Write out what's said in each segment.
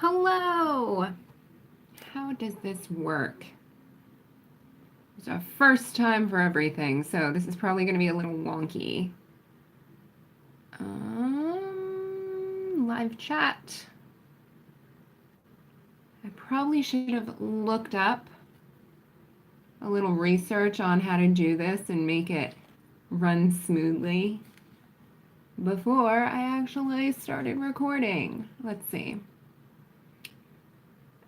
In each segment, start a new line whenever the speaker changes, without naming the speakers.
Hello. How does this work? It's a first time for everything, so this is probably going to be a little wonky. Live chat. I probably should have looked up a little research on how to do this and make it run smoothly before I actually started recording. Let's see.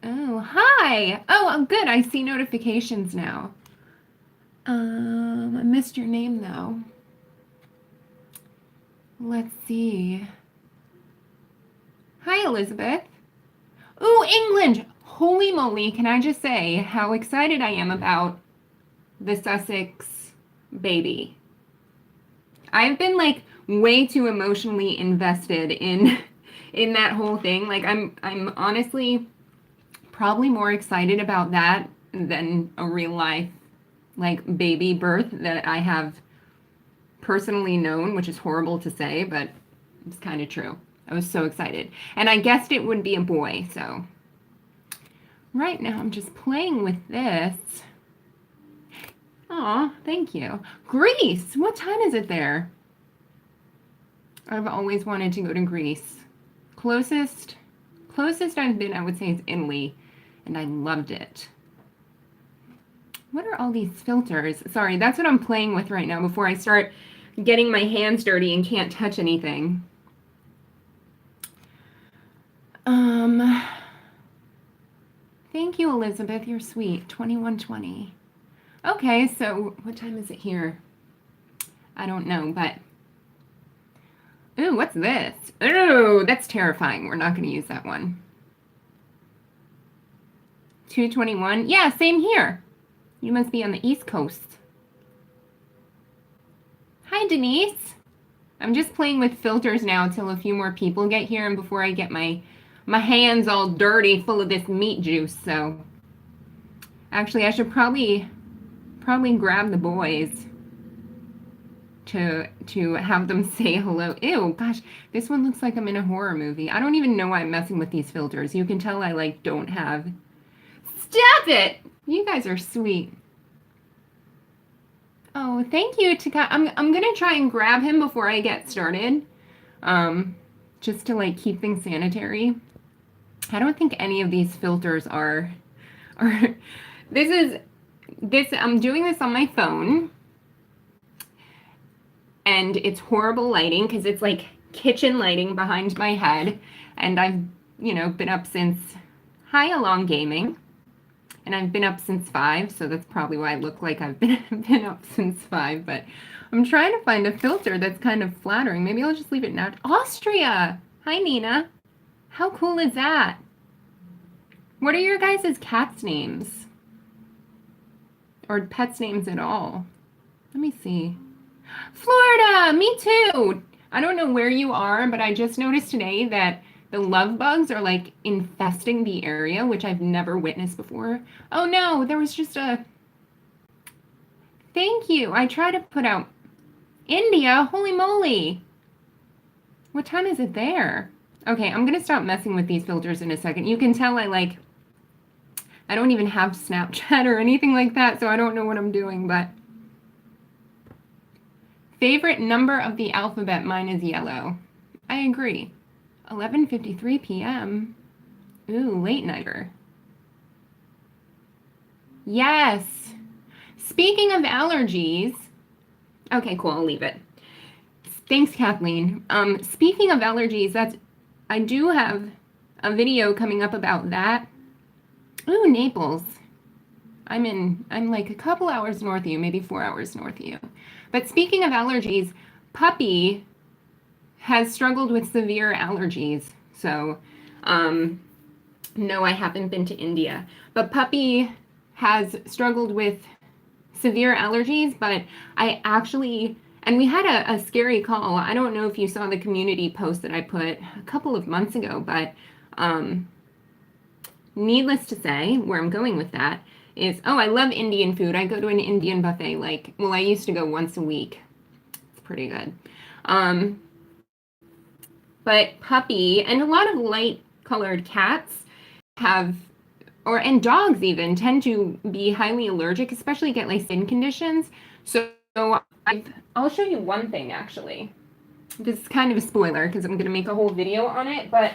Oh, hi! Oh, I'm good. I see notifications now. I missed your name though. Let's see. Hi, Elizabeth. Ooh, England! Holy moly, can I just say how excited I am about the Sussex baby. I've been like way too emotionally invested in that whole thing. Like I'm honestly probably more excited about that than a real life like baby birth that I have personally known, which is horrible to say, but it's kind of true. I was so excited. And I guessed it would be a boy, so. Right now I'm just playing with this. Aw, thank you. Greece! What time is it there? I've always wanted to go to Greece. Closest I've been, I would say, is Italy, and I loved it. What are all these filters? Sorry, that's what I'm playing with right now before I start getting my hands dirty and can't touch anything. Thank you, Elizabeth. You're sweet. 2120. Okay, so what time is it here? I don't know, but... Ooh, what's this? Ooh, that's terrifying. We're not going to use that one. 221. Yeah, same here. You must be on the East Coast. Hi, Denise. I'm just playing with filters now until a few more people get here and before I get my hands all dirty full of this meat juice. So actually I should probably grab the boys to have them say hello. Ew, gosh, this one looks like I'm in a horror movie. I don't even know why I'm messing with these filters. You can tell I like don't have. Stop it! You guys are sweet. Oh, thank you, Taka. I'm gonna try and grab him before I get started, just to like keep things sanitary. I don't think any of these filters are. This. I'm doing this on my phone, and it's horrible lighting because it's like kitchen lighting behind my head, and I've been up since Along Gaming. And I've been up since 5, so that's probably why I look like I've been up since 5. But I'm trying to find a filter that's kind of flattering. Maybe I'll just leave it now. Austria! Hi, Nina. How cool is that? What are your guys' cats' names? Or pets' names at all? Let me see. Florida! Me too! I don't know where you are, but I just noticed today that the love bugs are like infesting the area, which I've never witnessed before. Oh no, there was just a... Thank you. I try to put out... India, holy moly. What time is it there? Okay, I'm gonna stop messing with these filters in a second. You can tell I don't even have Snapchat or anything like that, so I don't know what I'm doing, but... Favorite number of the alphabet, mine is yellow. I agree. 11:53 p.m. Ooh, late nighter. Yes. Speaking of allergies. Okay, cool. I'll leave it. Thanks, Kathleen. Speaking of allergies, I do have a video coming up about that. Ooh, Naples. I'm like a couple hours north of you, maybe 4 hours north of you. But speaking of allergies, Puppy has struggled with severe allergies. So, no, I haven't been to India. But Puppy has struggled with severe allergies, but I actually, and we had a scary call. I don't know if you saw the community post that I put a couple of months ago, but needless to say, where I'm going with that is, I love Indian food. I go to an Indian buffet I used to go once a week. It's pretty good. But Puppy, and a lot of light colored cats have, and dogs even, tend to be highly allergic, especially get like skin conditions. So I'll show you one thing actually. This is kind of a spoiler because I'm going to make a whole video on it, but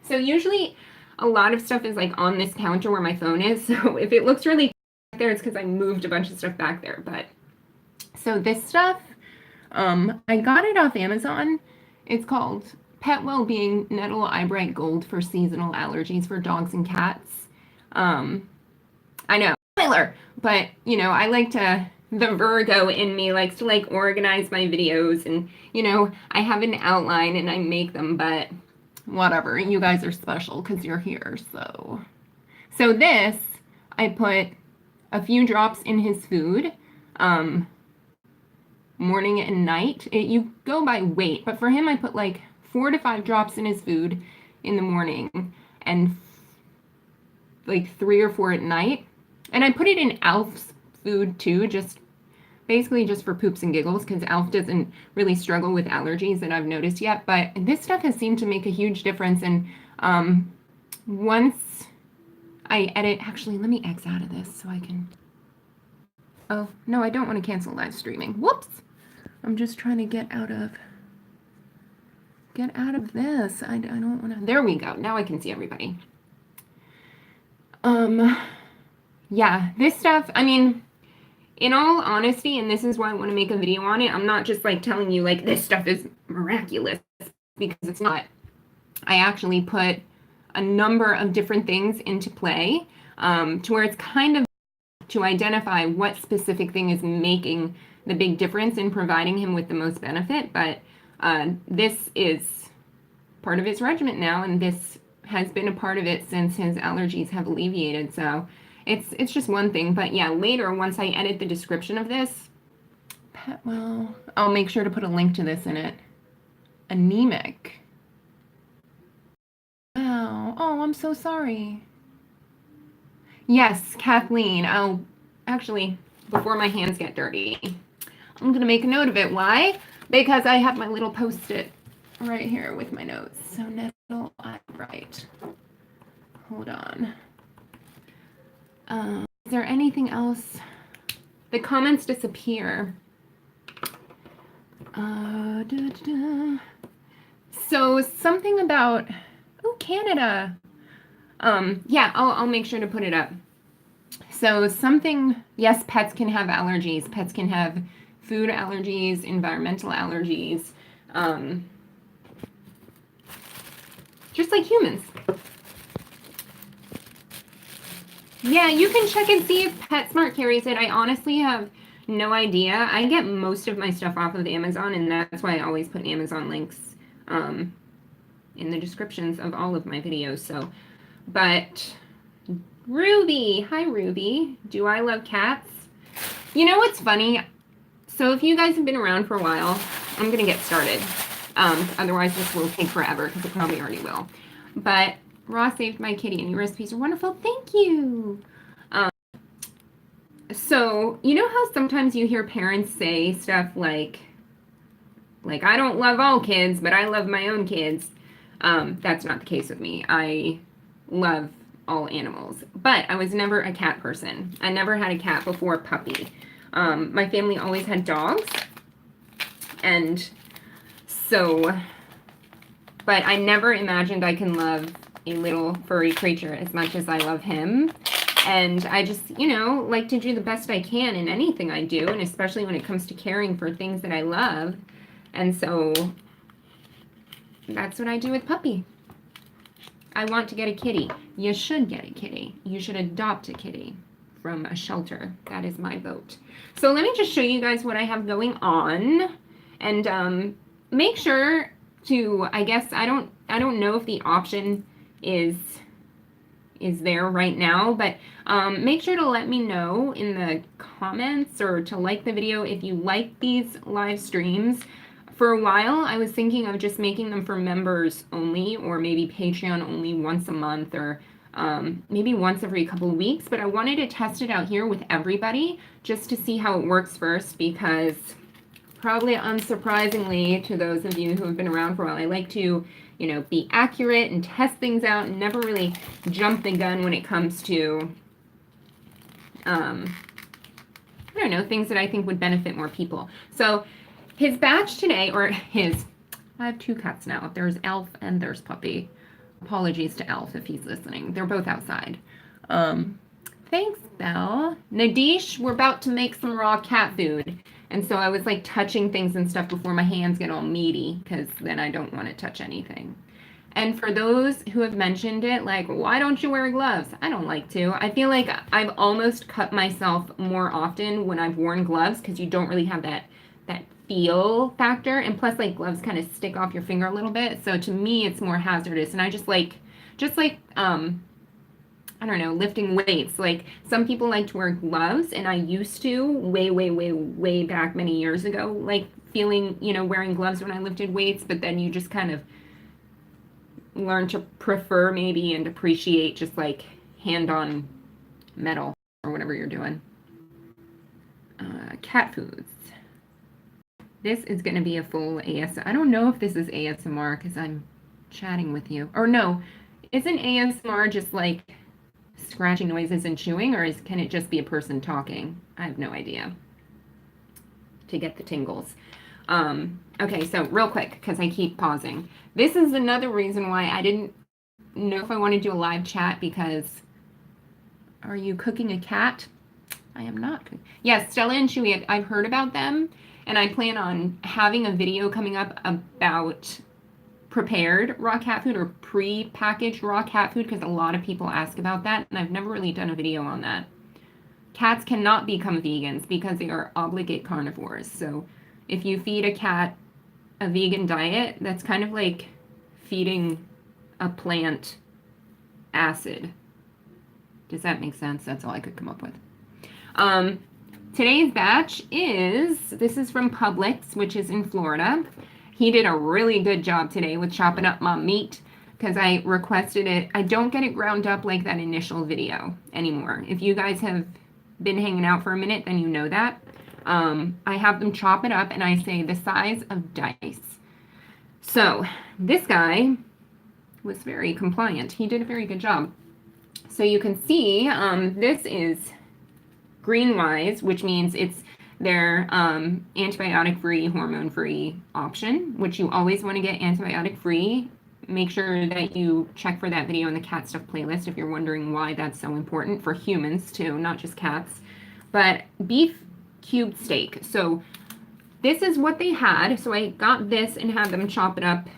so usually a lot of stuff is like on this counter where my phone is. So if it looks really back there, it's because I moved a bunch of stuff back there. But so this stuff, I got it off Amazon. It's called Pet Wellbeing Nettle Eyebright Gold for Seasonal Allergies for Dogs and Cats. I know, spoiler, but you know, I like to, the Virgo in me likes to like organize my videos, and you know, I have an outline and I make them, but whatever, you guys are special because you're here. So this, I put a few drops in his food, morning and night. You go by weight, but for him I put like 4 to 5 drops in his food in the morning and like 3 or 4 at night. And I put it in Alf's food too, just basically just for poops and giggles, because Alf doesn't really struggle with allergies that I've noticed yet. But this stuff has seemed to make a huge difference. And once I edit, actually, let me X out of this so I can, oh, no, I don't want to cancel live streaming. Whoops. I'm just trying to get out of this. I don't want to, there we go. Now I can see everybody. Yeah, this stuff, I mean, in all honesty, and this is why I want to make a video on it, I'm not just like telling you like this stuff is miraculous, because it's not. I actually put a number of different things into play to where it's kind of to identify what specific thing is making the big difference in providing him with the most benefit. But this is part of his regimen now, and this has been a part of it since his allergies have alleviated. So it's just one thing. But yeah, later, once I edit the description of this, well, I'll make sure to put a link to this in it. Anemic. Wow. Oh, I'm so sorry. Yes, Kathleen. I'll actually, before my hands get dirty, I'm going to make a note of it. Why? Because I have my little Post-it right here with my notes. So nettle eyebright. Hold on. Is there anything else? The comments disappear. So something about, oh, Canada. Yeah, I'll make sure to put it up. So something, yes, pets can have allergies. Pets can have food allergies, environmental allergies, just like humans. Yeah, you can check and see if PetSmart carries it. I honestly have no idea. I get most of my stuff off of Amazon, and that's why I always put Amazon links in the descriptions of all of my videos. So, but Ruby, hi Ruby. Do I love cats? You know what's funny? So if you guys have been around for a while, I'm gonna get started. Otherwise this will take forever, because it probably already will. But Ross saved my kitty, and your recipes are wonderful. Thank you. So you know how sometimes you hear parents say stuff like I don't love all kids, but I love my own kids. That's not the case with me. I love all animals, but I was never a cat person. I never had a cat before puppy. My family always had dogs, and so, but I never imagined I can love a little furry creature as much as I love him. And I just, you know, like to do the best I can in anything I do, and especially when it comes to caring for things that I love. And so that's what I do with Puppy. I want to get a kitty. You should get a kitty. You should adopt a kitty from a shelter. That is my vote. So let me just show you guys what I have going on, and make sure to, I guess, I don't know if the option is there right now, but make sure to let me know in the comments, or to like the video if you like these live streams. For a while, I was thinking of just making them for members only, or maybe Patreon only once a month, or maybe once every couple of weeks, but I wanted to test it out here with everybody just to see how it works first, because probably unsurprisingly to those of you who have been around for a while, I like to, be accurate and test things out and never really jump the gun when it comes to, I don't know, things that I think would benefit more people. So his batch today, I have 2 cats now. There's Elf and there's Puppy. Apologies to Elf if he's listening. They're both outside. Thanks, Belle. Nadish, we're about to make some raw cat food. And so I was like touching things and stuff before my hands get all meaty, because then I don't want to touch anything. And for those who have mentioned it, like, why don't you wear gloves? I don't like to. I feel like I've almost cut myself more often when I've worn gloves, because you don't really have that feel factor. And plus, like, gloves kind of stick off your finger a little bit. So to me, it's more hazardous. And I just like, I don't know, lifting weights. Like, some people like to wear gloves, and I used to way back many years ago, like feeling, wearing gloves when I lifted weights, but then you just kind of learn to prefer maybe and appreciate just like hand on metal or whatever you're doing. Cat foods. This is going to be a full ASMR. I don't know if this is ASMR because I'm chatting with you. Or no, isn't ASMR just like scratching noises and chewing, or can it just be a person talking? I have no idea. To get the tingles. Okay, so real quick, because I keep pausing. This is another reason why I didn't know if I want to do a live chat, because are you cooking a cat? I am not. Yes, Stella and Chewy, I've heard about them, and I plan on having a video coming up about prepared raw cat food or pre-packaged raw cat food, because a lot of people ask about that, and I've never really done a video on that. Cats cannot become vegans because they are obligate carnivores. So if you feed a cat a vegan diet, that's kind of like feeding a plant acid. Does that make sense? That's all I could come up with. Today's batch this is from Publix, which is in Florida. He did a really good job today with chopping up my meat, because I requested it. I don't get it ground up like that initial video anymore. If you guys have been hanging out for a minute, then you know that. I have them chop it up, and I say the size of dice. So this guy was very compliant. He did a very good job. So you can see this is green-wise, which means it's their antibiotic-free, hormone-free option, which you always want to get antibiotic-free. Make sure that you check for that video in the cat stuff playlist if you're wondering why that's so important for humans too, not just cats. But beef cube steak. So this is what they had. So I got this and had them chop it up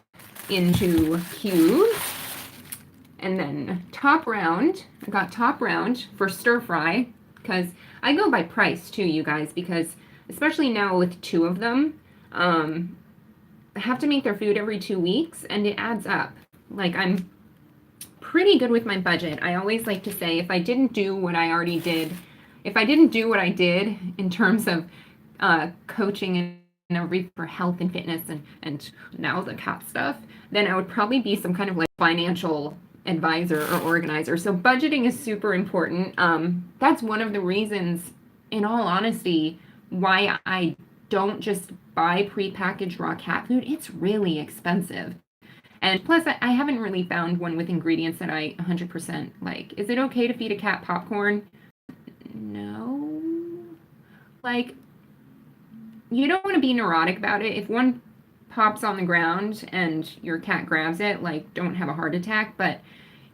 into cubes. And then top round, I got top round for stir fry, because I go by price too, you guys, because especially now with 2 of them, I have to make their food every 2 weeks, and it adds up. Like, I'm pretty good with my budget. I always like to say, if I didn't do what I already did, if I didn't do what I did in terms of coaching and everything for health and fitness and now the cat stuff, then I would probably be some kind of like financial advisor or organizer. So budgeting is super important. That's one of the reasons, in all honesty, why I don't just buy prepackaged raw cat food. It's really expensive. And plus, I haven't really found one with ingredients that I 100% like. Is it okay to feed a cat popcorn? No. Like, you don't want to be neurotic about it. If one pops on the ground and your cat grabs it, like, don't have a heart attack, but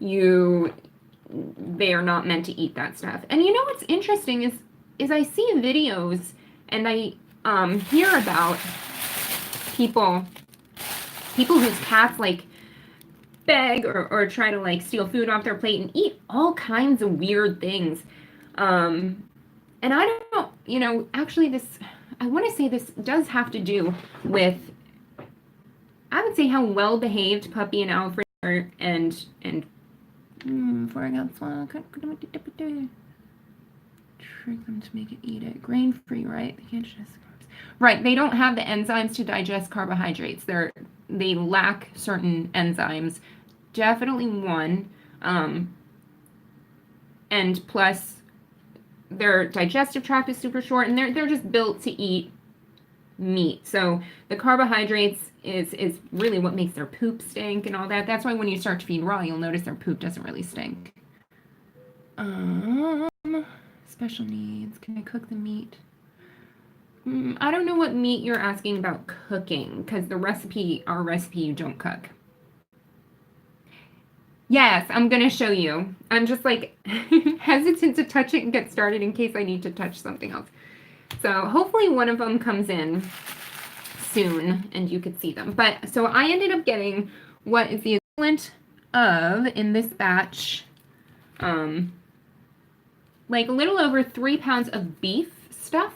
they are not meant to eat that stuff. And you know what's interesting is I see videos and I hear about people whose cats like beg or try to like steal food off their plate and eat all kinds of weird things. And I don't know, actually I want to say this does have to do with, I would say, how well behaved Puppy and Alfred are, and before I got swallowed, trick them to make it eat it. Grain-free, right? They can't digest carbs. Right, they don't have the enzymes to digest carbohydrates. They lack certain enzymes. Definitely one. And plus, their digestive tract is super short, and they're just built to eat meat. So the carbohydrates is really what makes their poop stink and all that. That's why when you start to feed raw, you'll notice their poop doesn't really stink. Special needs. Can I cook the meat? I don't know what meat you're asking about cooking, because our recipe, you don't cook. Yes, I'm going to show you. I'm just like hesitant to touch it and get started in case I need to touch something else. So hopefully one of them comes in soon and you could see them. But so I ended up getting what is the equivalent of, in this batch, like a little over 3 pounds of beef stuff.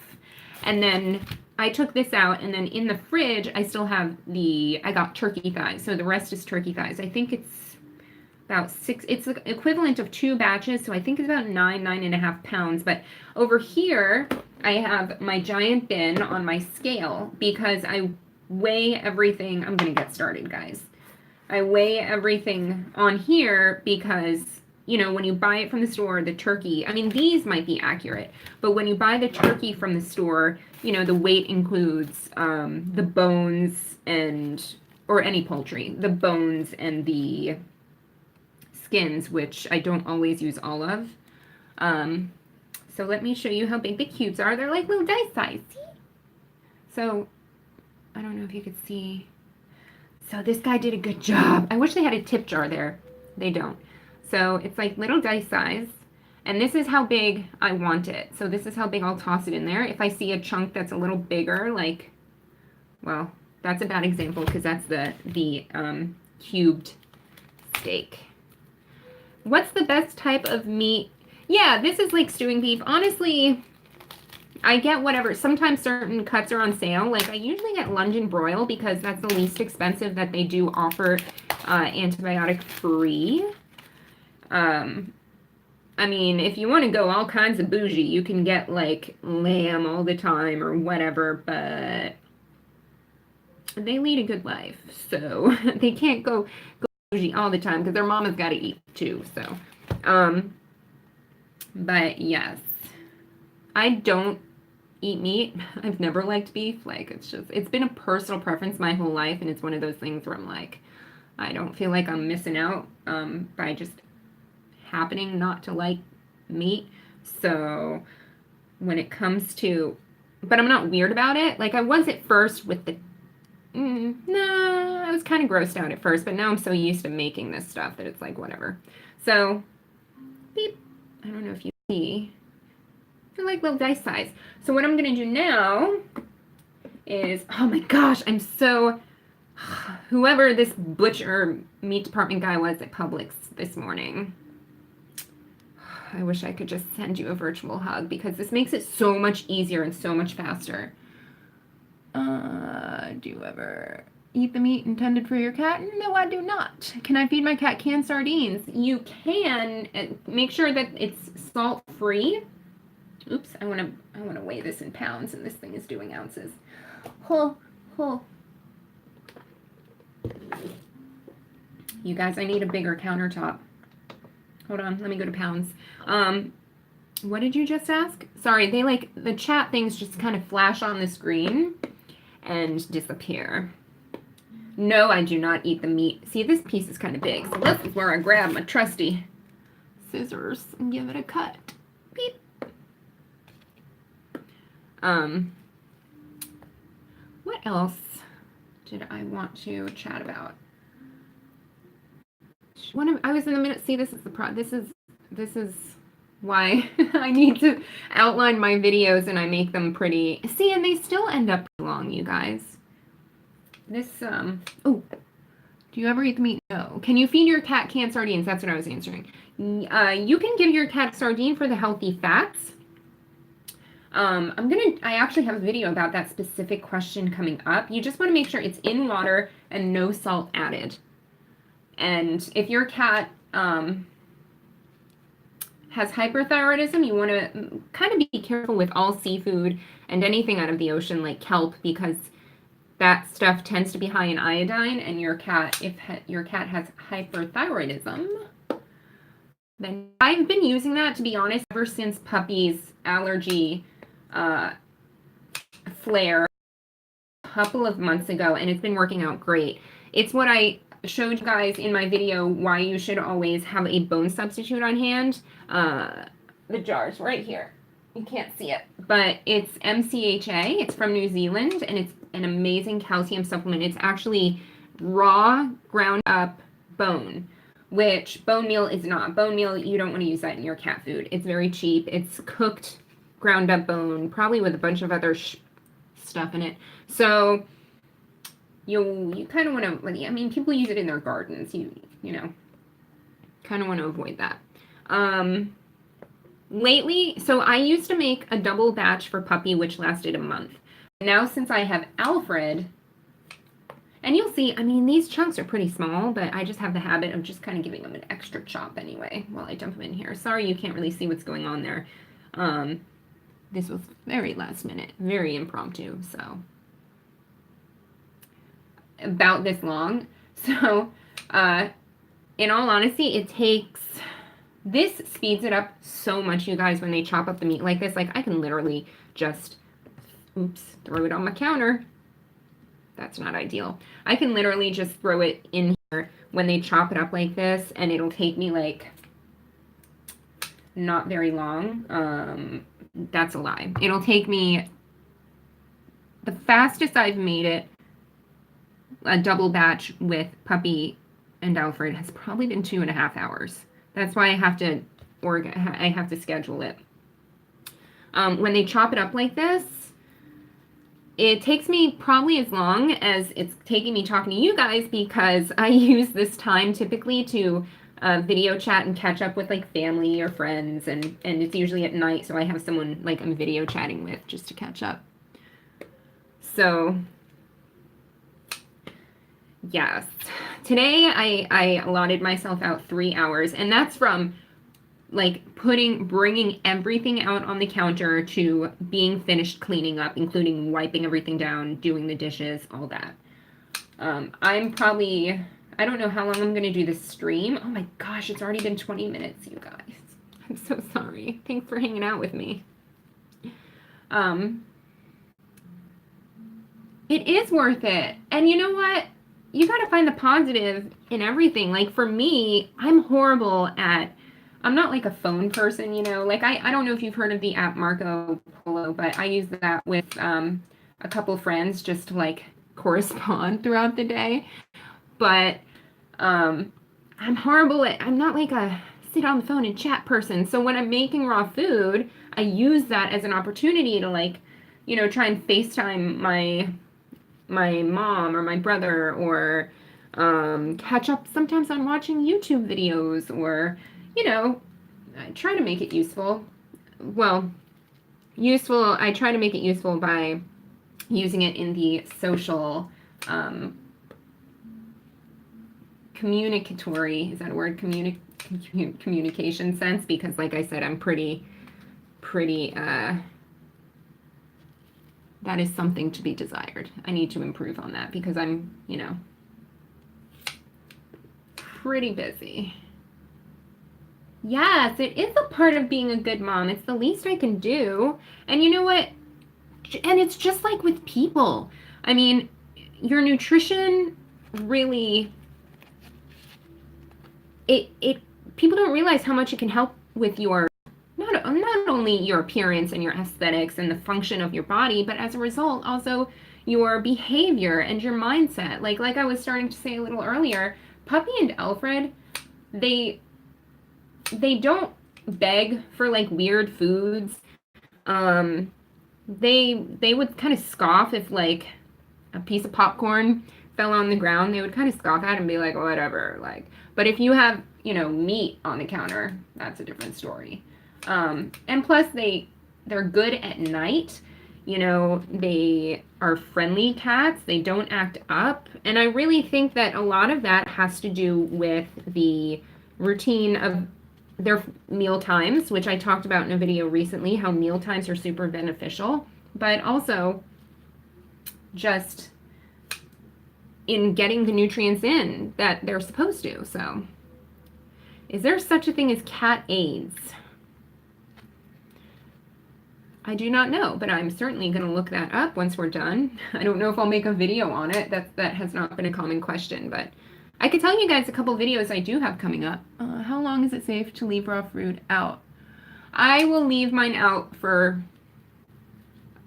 And then I took this out, and then in the fridge, I still have I got turkey thighs. So the rest is turkey thighs. I think it's about 6, it's the equivalent of 2 batches. So I think it's about 9.5 pounds. But over here, I have my giant bin on my scale because I weigh everything. I'm going to get started, guys. I weigh everything on here because, you know, when you buy it from the store, the turkey, I mean, these might be accurate, but when you buy the turkey from the store, you know, the weight includes the bones or any poultry, the bones and the skins, which I don't always use all of. So let me show you how big the cubes are. They're like little dice size, see? So, I don't know if you could see. So this guy did a good job. I wish they had a tip jar there. They don't. So it's like little dice size, and this is how big I want it. So this is how big I'll toss it in there. If I see a chunk that's a little bigger, like, well, that's a bad example because that's the cubed steak. What's the best type of meat? Yeah, this is like stewing beef. Honestly, I get whatever. Sometimes certain cuts are on sale. Like I usually get lunge and broil because that's the least expensive that they do offer antibiotic free. I mean, if you want to go all kinds of bougie, you can get like lamb all the time or whatever, but they lead a good life, so they can't go bougie all the time because their mama's got to eat too. So, but yes, I don't eat meat. I've never liked beef. Like it's been a personal preference my whole life, and it's one of those things where I'm like, I don't feel like I'm missing out by just happening not to like meat. So when it comes to, but I'm not weird about it. Like I was at first with the, I was kind of grossed out at first, but now I'm so used to making this stuff that it's like whatever. So, beep. I don't know if you see. They're like little dice size. So what I'm gonna do now is, oh my gosh, I'm so, whoever this butcher meat department guy was at Publix this morning, I wish I could just send you a virtual hug because this makes it so much easier and so much faster. Do you ever eat the meat intended for your cat? No, I do not. Can I feed my cat canned sardines? You can. Make sure that it's salt-free. Oops, I want to weigh this in pounds, and this thing is doing ounces. You guys, I need a bigger countertop. Hold on, let me go to pounds. What did you just ask? Sorry, the chat things just kind of flash on the screen and disappear. No, I do not eat the meat. See, this piece is kind of big, so this is where I grab my trusty scissors and give it a cut. Beep. What else did I want to chat about? I was in the minute. See, this is why I need to outline my videos and I make them pretty. See, and they still end up pretty long, you guys. This, oh, do you ever eat the meat? No. Can you feed your cat canned sardines? That's what I was answering. You can give your cat sardine for the healthy fats. I actually have a video about that specific question coming up. You just want to make sure it's in water and no salt added. And if your cat has hyperthyroidism, you want to kind of be careful with all seafood and anything out of the ocean like kelp because that stuff tends to be high in iodine, and your cat, if your cat has hyperthyroidism, then I've been using that, to be honest, ever since Puppy's allergy flare couple of months ago, and it's been working out great. It's what I showed you guys in my video, why you should always have a bone substitute on hand. The jar's right here. You can't see it, but it's MCHA. It's from New Zealand, and it's an amazing calcium supplement. It's actually raw, ground up bone, which bone meal is not. Bone meal, you don't want to use that in your cat food. It's very cheap. It's cooked, ground up bone, probably with a bunch of other stuff in it. So you kind of want to, I mean, people use it in their gardens. You know, kind of want to avoid that. Lately, so I used to make a double batch for puppy, which lasted a month. Now, since I have Alfred, and you'll see, I mean, these chunks are pretty small, but I just have the habit of just kind of giving them an extra chop anyway while I dump them in here. Sorry, you can't really see what's going on there. This was very last minute, very impromptu, so about this long. So, in all honesty, it takes... This speeds it up so much, you guys, when they chop up the meat like this. Like, I can literally just, oops, throw it on my counter. That's not ideal. I can literally just throw it in here when they chop it up like this, and it'll take me, like, not very long. That's a lie. It'll take me, the fastest I've made it, a double batch with Puppy and Alfred, has probably been 2.5 hours. That's why I have to schedule it. When they chop it up like this, it takes me probably as long as it's taking me talking to you guys, because I use this time typically to video chat and catch up with like family or friends, and it's usually at night, so I have someone like I'm video chatting with just to catch up. So yes, today I allotted myself out 3 hours, and that's from like bringing everything out on the counter to being finished cleaning up, including wiping everything down, doing the dishes, all that. I'm probably, I don't know how long I'm going to do this stream. Oh my gosh, it's already been 20 minutes, you guys. I'm so sorry. Thanks for hanging out with me. It is worth it. And you know what? You got to find the positive in everything. Like for me, I'm horrible at, I'm not like a phone person, you know, like I don't know if you've heard of the app Marco Polo, but I use that with a couple friends just to like correspond throughout the day. But I'm horrible at, I'm not like a sit on the phone and chat person. So when I'm making raw food, I use that as an opportunity to like, you know, try and FaceTime my mom or my brother, or catch up sometimes on watching YouTube videos, or, you know, I try to make it useful. Well, useful, I try to make it useful by using it in the social, communicatory, is that a word? Communication sense, because like I said, I'm pretty, that is something to be desired. I need to improve on that because I'm, you know, pretty busy. Yes, it is a part of being a good mom. It's the least I can do. And you know what? And it's just like with people. I mean, your nutrition really, people don't realize how much it can help with your, not only your appearance and your aesthetics and the function of your body, but as a result, also your behavior and your mindset. Like I was starting to say a little earlier, Puppy and Alfred, they don't beg for like weird foods. They would kind of scoff if like a piece of popcorn fell on the ground. They would kind of scoff at it and be like, whatever. Like, but if you have, you know, meat on the counter, that's a different story. And plus they're good at night. You know, they are friendly cats. They don't act up. And I really think that a lot of that has to do with the routine of their meal times, which I talked about in a video recently, how meal times are super beneficial, but also just in getting the nutrients in that they're supposed to. So, is there such a thing as cat AIDS? I do not know, but I'm certainly going to look that up once we're done. I don't know if I'll make a video on it. That has not been a common question, but I could tell you guys a couple videos I do have coming up. How long is it safe to leave raw fruit out? I will leave mine out for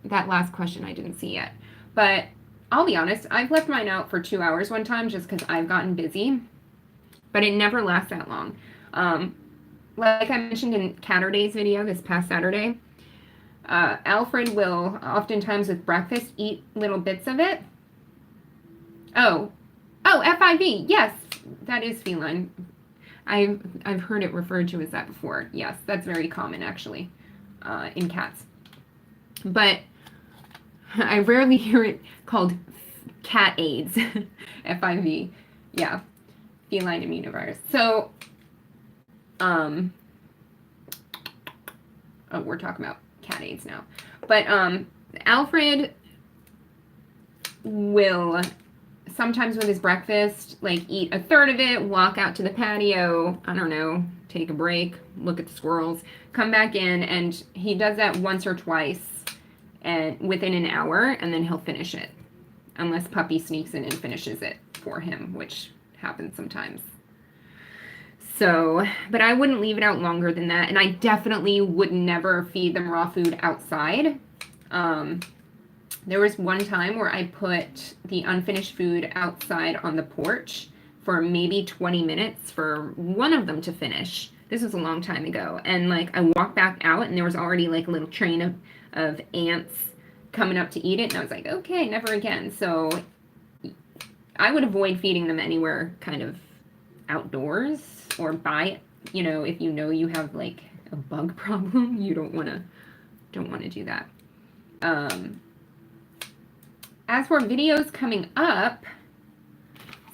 that last question I didn't see yet. But I'll be honest, I've left mine out for 2 hours one time just because I've gotten busy, but it never lasts that long. Like I mentioned in Caterday's video this past Saturday, Alfred will oftentimes with breakfast eat little bits of it. Oh, FIV, yes, that is feline. I've heard it referred to as that before. Yes, that's very common actually in cats. But I rarely hear it called cat AIDS, FIV. Yeah, feline immunovirus. So, oh, we're talking about cat AIDS now. But Alfred will sometimes with his breakfast, like eat a third of it, walk out to the patio, I don't know, take a break, look at the squirrels, come back in, and he does that once or twice and within an hour, and then he'll finish it. Unless Puppy sneaks in and finishes it for him, which happens sometimes. So, but I wouldn't leave it out longer than that, and I definitely would never feed them raw food outside. There was one time where I put the unfinished food outside on the porch for maybe 20 minutes for one of them to finish. This was a long time ago. And like I walked back out and there was already like a little train of ants coming up to eat it. And I was like, okay, never again. So I would avoid feeding them anywhere kind of outdoors or by, you know, if you know you have like a bug problem, you don't want to do that. As for videos coming up,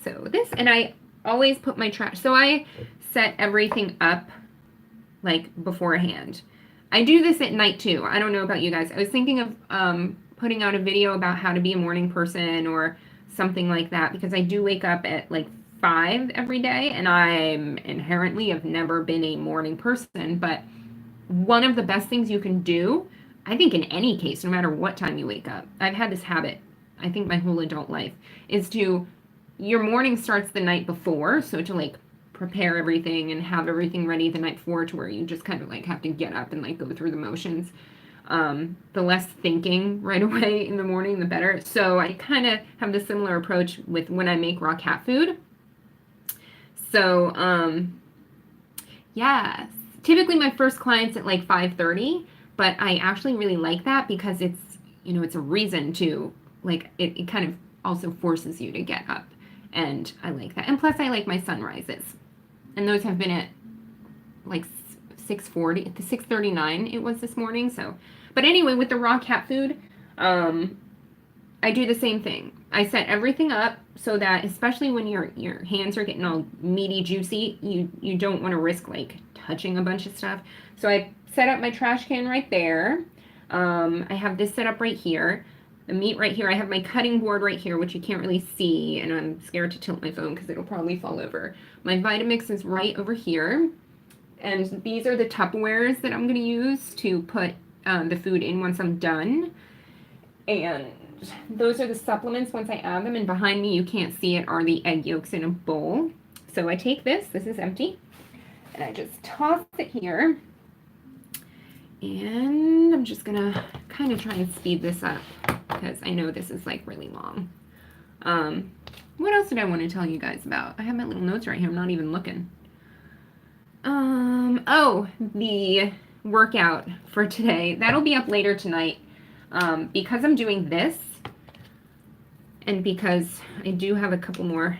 so this, and I always put my trash, so I set everything up like beforehand. I do this at night too. I don't know about you guys. I was thinking of putting out a video about how to be a morning person or something like that, because I do wake up at like 5 every day, and I'm inherently have never been a morning person, but one of the best things you can do, I think in any case, no matter what time you wake up, I've had this habit I think my whole adult life, is to, your morning starts the night before, so to like prepare everything and have everything ready the night before, to where you just kind of like have to get up and like go through the motions. The less thinking right away in the morning, the better. So I kind of have the similar approach with when I make raw cat food. So, yeah, typically my first client's at like 5:30, but I actually really like that because it's, you know, it's a reason to, like, it kind of also forces you to get up, and I like that. And plus I like my sunrises, and those have been at like 6:40, 6:39 it was this morning. So, but anyway, with the raw cat food, I do the same thing. I set everything up so that, especially when your hands are getting all meaty, juicy, you don't want to risk like touching a bunch of stuff. So I set up my trash can right there. I have this set up right here. The meat right here. I have my cutting board right here, which you can't really see, and I'm scared to tilt my phone because it'll probably fall over. My Vitamix is right over here, and these are the Tupperwares that I'm going to use to put the food in once I'm done. And those are the supplements once I add them, and behind me, you can't see it, are the egg yolks in a bowl. So I take this is empty, and I just toss it here. And I'm just gonna kind of try and speed this up because I know this is like really long. What else did I want to tell you guys about? I have my little notes right here. I'm not even looking. Oh, the workout for today. That'll be up later tonight. Because I'm doing this, and because I do have a couple more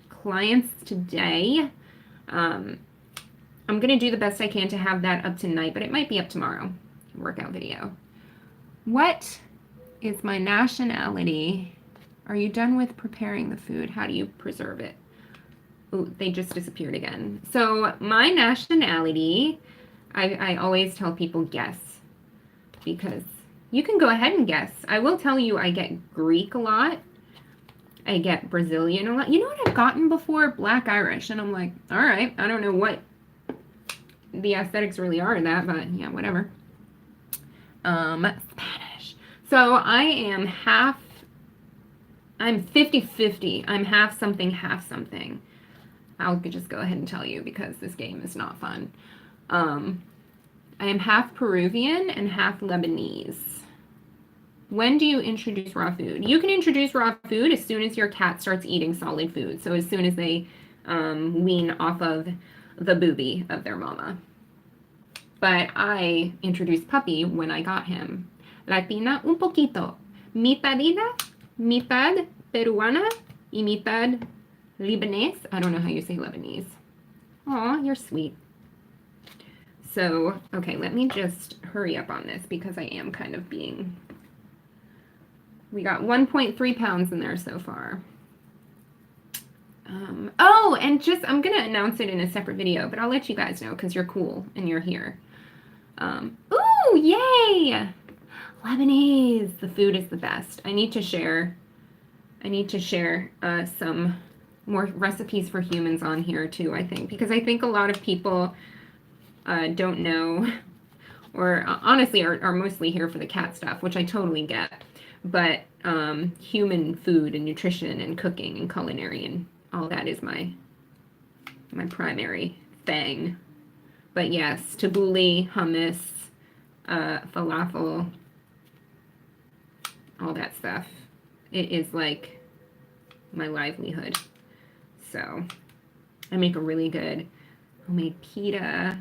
clients today, I'm going to do the best I can to have that up tonight, but it might be up tomorrow, workout video. What is my nationality? Are you done with preparing the food? How do you preserve it? Oh, they just disappeared again. So my nationality, I always tell people guess, because you can go ahead and guess. I will tell you I get Greek a lot. I get Brazilian a lot. You know what I've gotten before? Black Irish. And I'm like, all right, I don't know what the aesthetics really are in that, but yeah, whatever. Spanish. So I'm 50-50. I'm half something, half something. I'll just go ahead and tell you because this game is not fun. I am half Peruvian and half Lebanese. When do you introduce raw food? You can introduce raw food as soon as your cat starts eating solid food. So as soon as they wean off of the booby of their mama. But I introduced Puppy when I got him. Latina un poquito. Mitadita, mitad peruana, y mitad Libanese. I don't know how you say Lebanese. Aw, you're sweet. So, okay, let me just hurry up on this because I am kind of being... We got 1.3 pounds in there so far. Oh, and just, I'm going to announce it in a separate video, but I'll let you guys know because you're cool and you're here. Ooh, yay! Lebanese. The food is the best. I need to share some more recipes for humans on here too, I think, because I think a lot of people don't know, or honestly are mostly here for the cat stuff, which I totally get. But human food and nutrition and cooking and culinary and all that is my primary thing. But yes, tabbouleh, hummus, falafel, all that stuff. It is like my livelihood. So I make a really good homemade pita.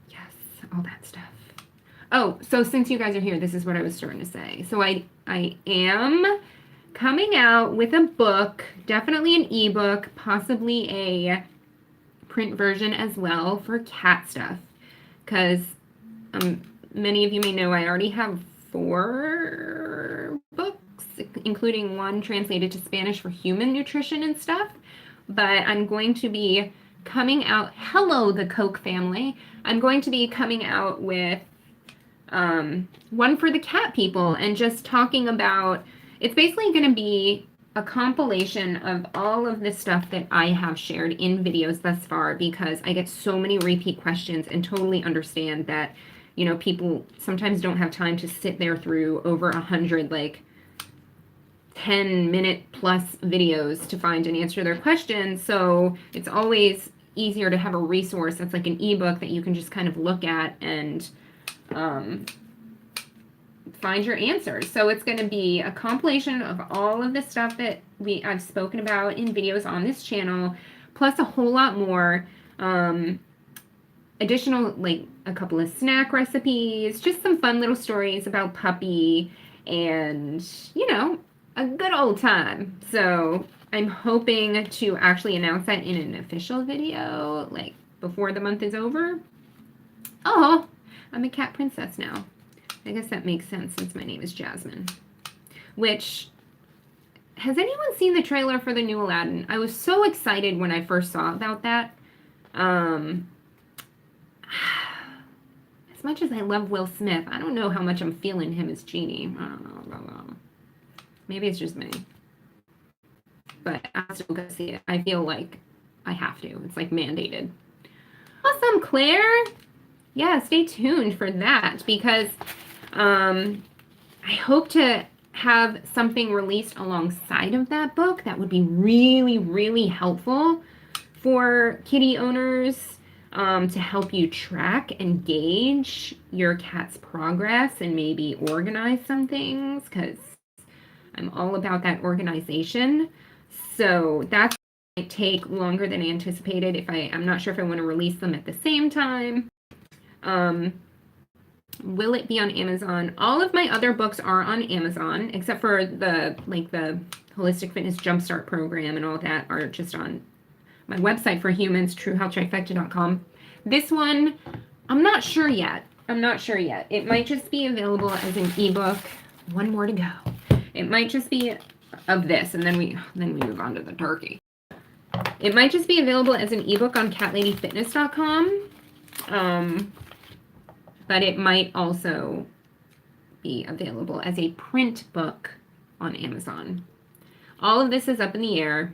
Yes, all that stuff. Oh, so since you guys are here, this is what I was starting to say. So I am coming out with a book, definitely an ebook, possibly a print version as well for cat stuff. Because many of you may know I already have 4 books, including one translated to Spanish for human nutrition and stuff. But I'm going to be coming out, hello the Coke family, I'm going to be coming out with one for the cat people and just talking about, it's basically going to be a compilation of all of the stuff that I have shared in videos thus far, because I get so many repeat questions and totally understand that, you know, people sometimes don't have time to sit there through over 100 like 10-minute plus videos to find an answer to their questions. So it's always easier to have a resource that's like an ebook that you can just kind of look at and find your answers. So it's going to be a compilation of all of the stuff that I've spoken about in videos on this channel, plus a whole lot more additional, like a couple of snack recipes, just some fun little stories about Puppy, and, you know, a good old time. So I'm hoping to actually announce that in an official video, like before the month is over. Oh, I'm a cat princess now. I guess that makes sense since my name is Jasmin. Which, has anyone seen the trailer for the new Aladdin? I was so excited when I first saw about that. As much as I love Will Smith, I don't know how much I'm feeling him as Genie. I don't know. Maybe it's just me. But I'm still gonna see it. I feel like I have to. It's like mandated. Awesome, Claire! Yeah, stay tuned for that, because I hope to have something released alongside of that book that would be really, really helpful for kitty owners, to help you track and gauge your cat's progress and maybe organize some things, because I'm all about that organization. So that's might take longer than anticipated. I'm not sure if I want to release them at the same time. Will it be on Amazon? All of my other books are on Amazon, except for the Holistic Fitness Jumpstart program and all that are just on my website for humans, truehealthtrifecta.com. This one, I'm not sure yet. It might just be available as an ebook. One more to go. It might just be of this, and then we move on to the turkey. It might just be available as an ebook on catladyfitness.com. But it might also be available as a print book on Amazon. All of this is up in the air,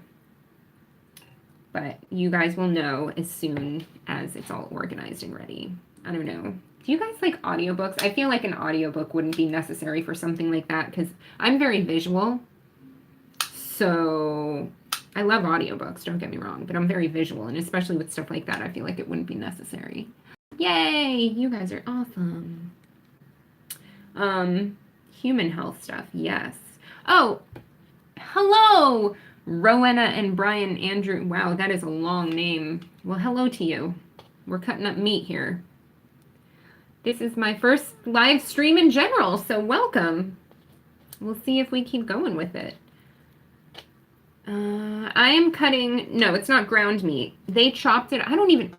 but you guys will know as soon as it's all organized and ready. I don't know. Do you guys like audiobooks? I feel like an audiobook wouldn't be necessary for something like that because I'm very visual. So I love audiobooks, don't get me wrong, but I'm very visual, and especially with stuff like that, I feel like it wouldn't be necessary. Yay! You guys are awesome. Human health stuff, yes. Oh, hello, Rowena and Brian Andrew. Wow, that is a long name. Well, hello to you. We're cutting up meat here. This is my first live stream in general, so welcome. We'll see if we keep going with it. I am cutting, no, it's not ground meat. They chopped it.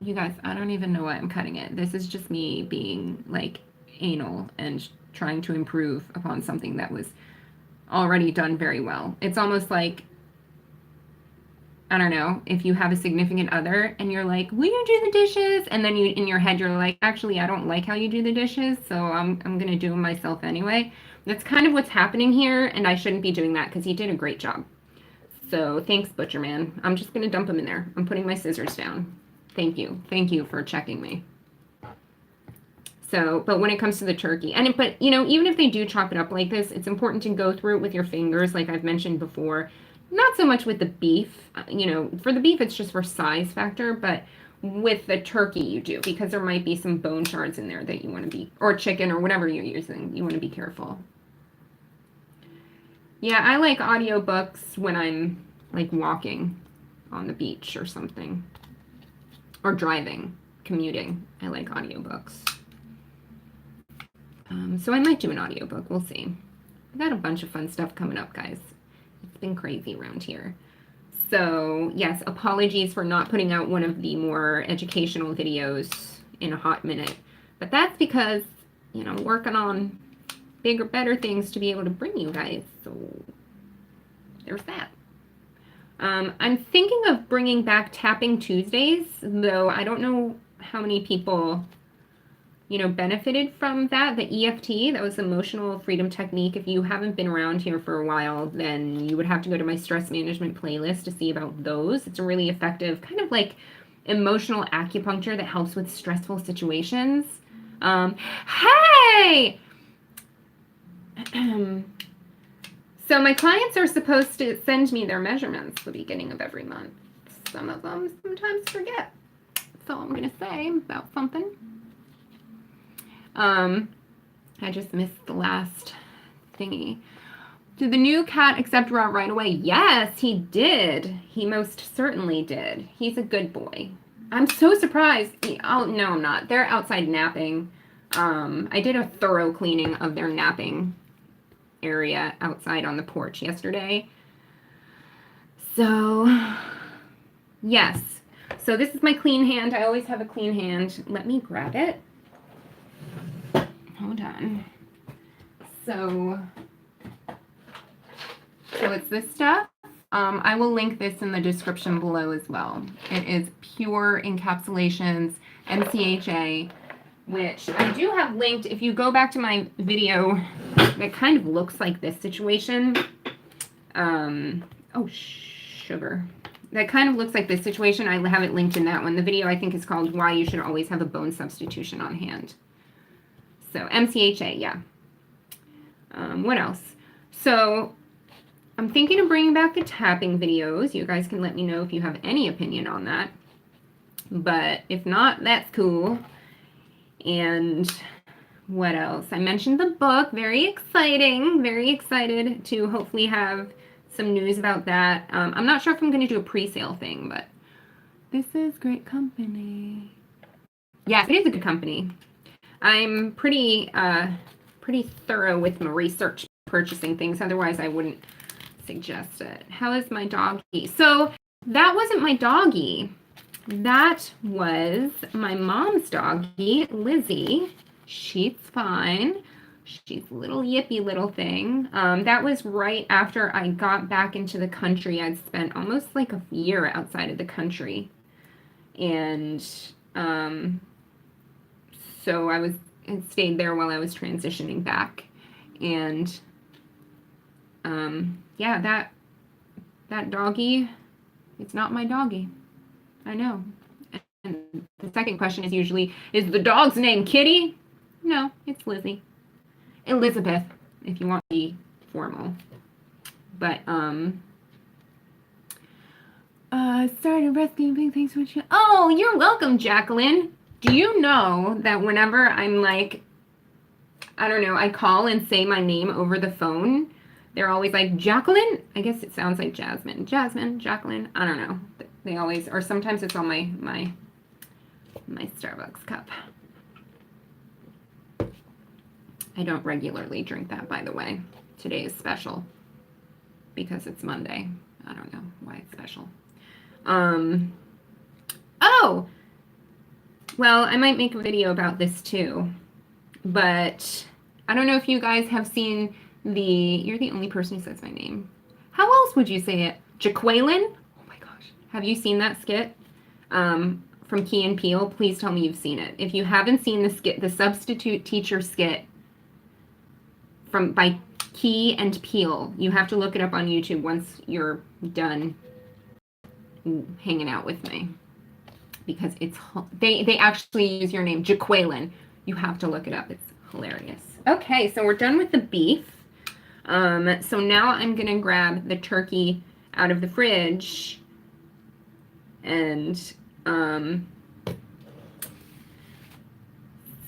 You guys, I don't even know why I'm cutting it. This is just me being like anal and trying to improve upon something that was already done very well. It's almost like, I don't know, if you have a significant other and you're like, will you do the dishes? And then in your head, you're like, actually, I don't like how you do the dishes, so I'm going to do them myself anyway. That's kind of what's happening here, and I shouldn't be doing that because he did a great job. So thanks, Butcher Man. I'm just going to dump him in there. I'm putting my scissors down. Thank you. Thank you for checking me. So, but when it comes to the turkey, but you know, even if they do chop it up like this, it's important to go through it with your fingers, like I've mentioned before. Not so much with the beef. You know, for the beef, it's just for size factor, but with the turkey you do, because there might be some bone shards in there that you want to be, or chicken or whatever you're using, you want to be careful. Yeah, I like audiobooks when I'm like walking on the beach or something. Or driving, commuting. I like audiobooks. So I might do an audiobook. We'll see. I've got a bunch of fun stuff coming up, guys. It's been crazy around here. So yes, apologies for not putting out one of the more educational videos in a hot minute. But that's because, you know, working on bigger, better things to be able to bring you guys. So there's that. I'm thinking of bringing back Tapping Tuesdays, though I don't know how many people, you know, benefited from that. The EFT, that was emotional freedom technique. If you haven't been around here for a while, then you would have to go to my stress management playlist to see about those. It's a really effective kind of like emotional acupuncture that helps with stressful situations. Hey! So my clients are supposed to send me their measurements the beginning of every month. Some of them sometimes forget. That's all I'm going to say about something. I just missed the last thingy. Did the new cat accept Raw right away? Yes, he did. He most certainly did. He's a good boy. I'm so surprised. Oh, no, I'm not. They're outside napping. I did a thorough cleaning of their napping area outside on the porch yesterday. So, yes. So this is my clean hand. I always have a clean hand. Let me grab it. Hold on. So it's this stuff. I will link this in the description below as well. It is Pure Encapsulations MCHA, which I do have linked. If you go back to my video that kind of looks like this situation, oh, sugar. That kind of looks like this situation. I have it linked in that one. The video, I think, is called Why You Should Always Have a Bone Substitution on Hand. So MCHA, yeah. What else? So I'm thinking of bringing back the tapping videos. You guys can let me know if you have any opinion on that. But if not, that's cool. And what else? I mentioned the book. Very exciting. Very excited to hopefully have some news about that. I'm not sure if I'm going to do a pre-sale thing, but this is great company. Yes, it is a good company. I'm pretty thorough with my research purchasing things. Otherwise, I wouldn't suggest it. How is my doggy? So that wasn't my doggy. That was my mom's doggy, Lizzie. She's fine. She's a little yippy little thing. That was right after I got back into the country. I'd spent almost like a year outside of the country. And so I stayed there while I was transitioning back. And yeah, that doggy, it's not my doggy. I know. And the second question is usually, is the dog's name Kitty? No, it's Lizzie. Elizabeth, if you want to be formal. But, started rescuing big things when she... Oh, you're welcome, Jacqueline. Do you know that whenever I'm like, I don't know, I call and say my name over the phone, they're always like, Jacqueline? I guess it sounds like Jasmin. Jasmin, Jacqueline, I don't know. They always, or sometimes it's on my Starbucks cup. I don't regularly drink that, by the way. Today is special because it's Monday. I don't know why it's special. Oh, well, I might make a video about this too, but I don't know if you guys have seen you're the only person who says my name. How else would you say it? Jaqueline? Oh my gosh. Have you seen that skit? From Key and Peele? Please tell me you've seen it. If you haven't seen the skit, the substitute teacher skit by Key and Peele, you have to look it up on YouTube once you're done hanging out with me, because they actually use your name, Jaqueline. You have to look it up. It's hilarious. Okay, so we're done with the beef. So now I'm gonna grab the turkey out of the fridge and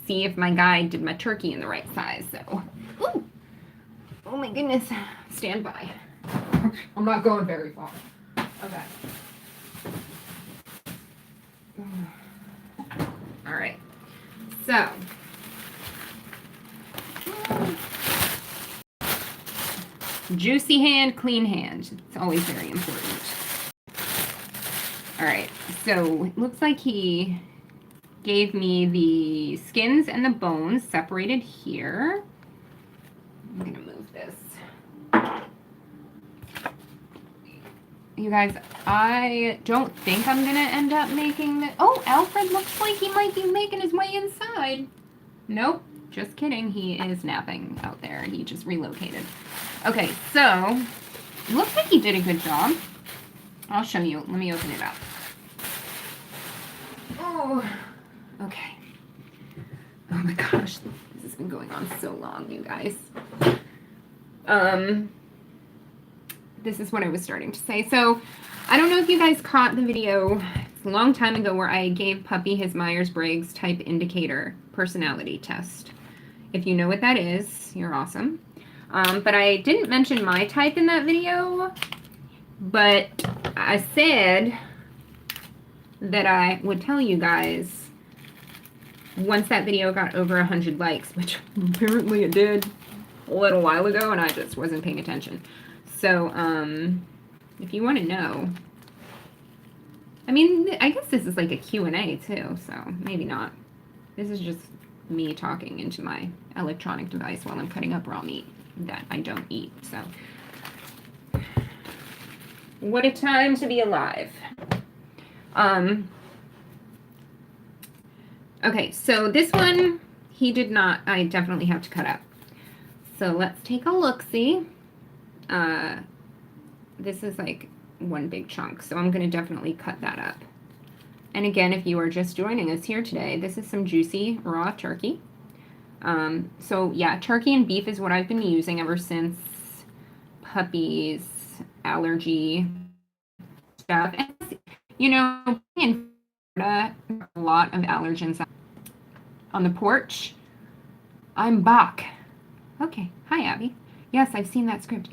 see if my guy did my turkey in the right size. So, ooh. Oh my goodness, stand by. I'm not going very far. Okay. All right. So, juicy hand, clean hand. It's always very important. All right. So, it looks like he gave me the skins and the bones separated here. I'm going to move this. You guys, I don't think I'm going to end up making the... Oh, Alfred looks like he might be making his way inside. Nope, just kidding. He is napping out there. He just relocated. Okay, so, looks like he did a good job. I'll show you. Let me open it up. Oh, okay. Oh my gosh, this has been going on so long, you guys. This is what I was starting to say. So, I don't know if you guys caught the video, it's a long time ago, where I gave Puppy his Myers-Briggs type indicator personality test. If you know what that is, you're awesome. But I didn't mention my type in that video, but I said that I would tell you guys once that video got over 100 likes, which apparently it did a little while ago, and I just wasn't paying attention. So, if you want to know, I mean, I guess this is like a Q&A too, so maybe not. This is just me talking into my electronic device while I'm cutting up raw meat that I don't eat, so. What a time to be alive. Okay, so this one, he did not, I definitely have to cut up. So let's take a look-see. This is like one big chunk, so I'm going to definitely cut that up. And again, if you are just joining us here today, this is some juicy raw turkey. So yeah, turkey and beef is what I've been using ever since Puppy's allergy stuff. And, you know, in Florida, a lot of allergens on the porch. I'm back. Okay, hi Abby. Yes, I've seen that script.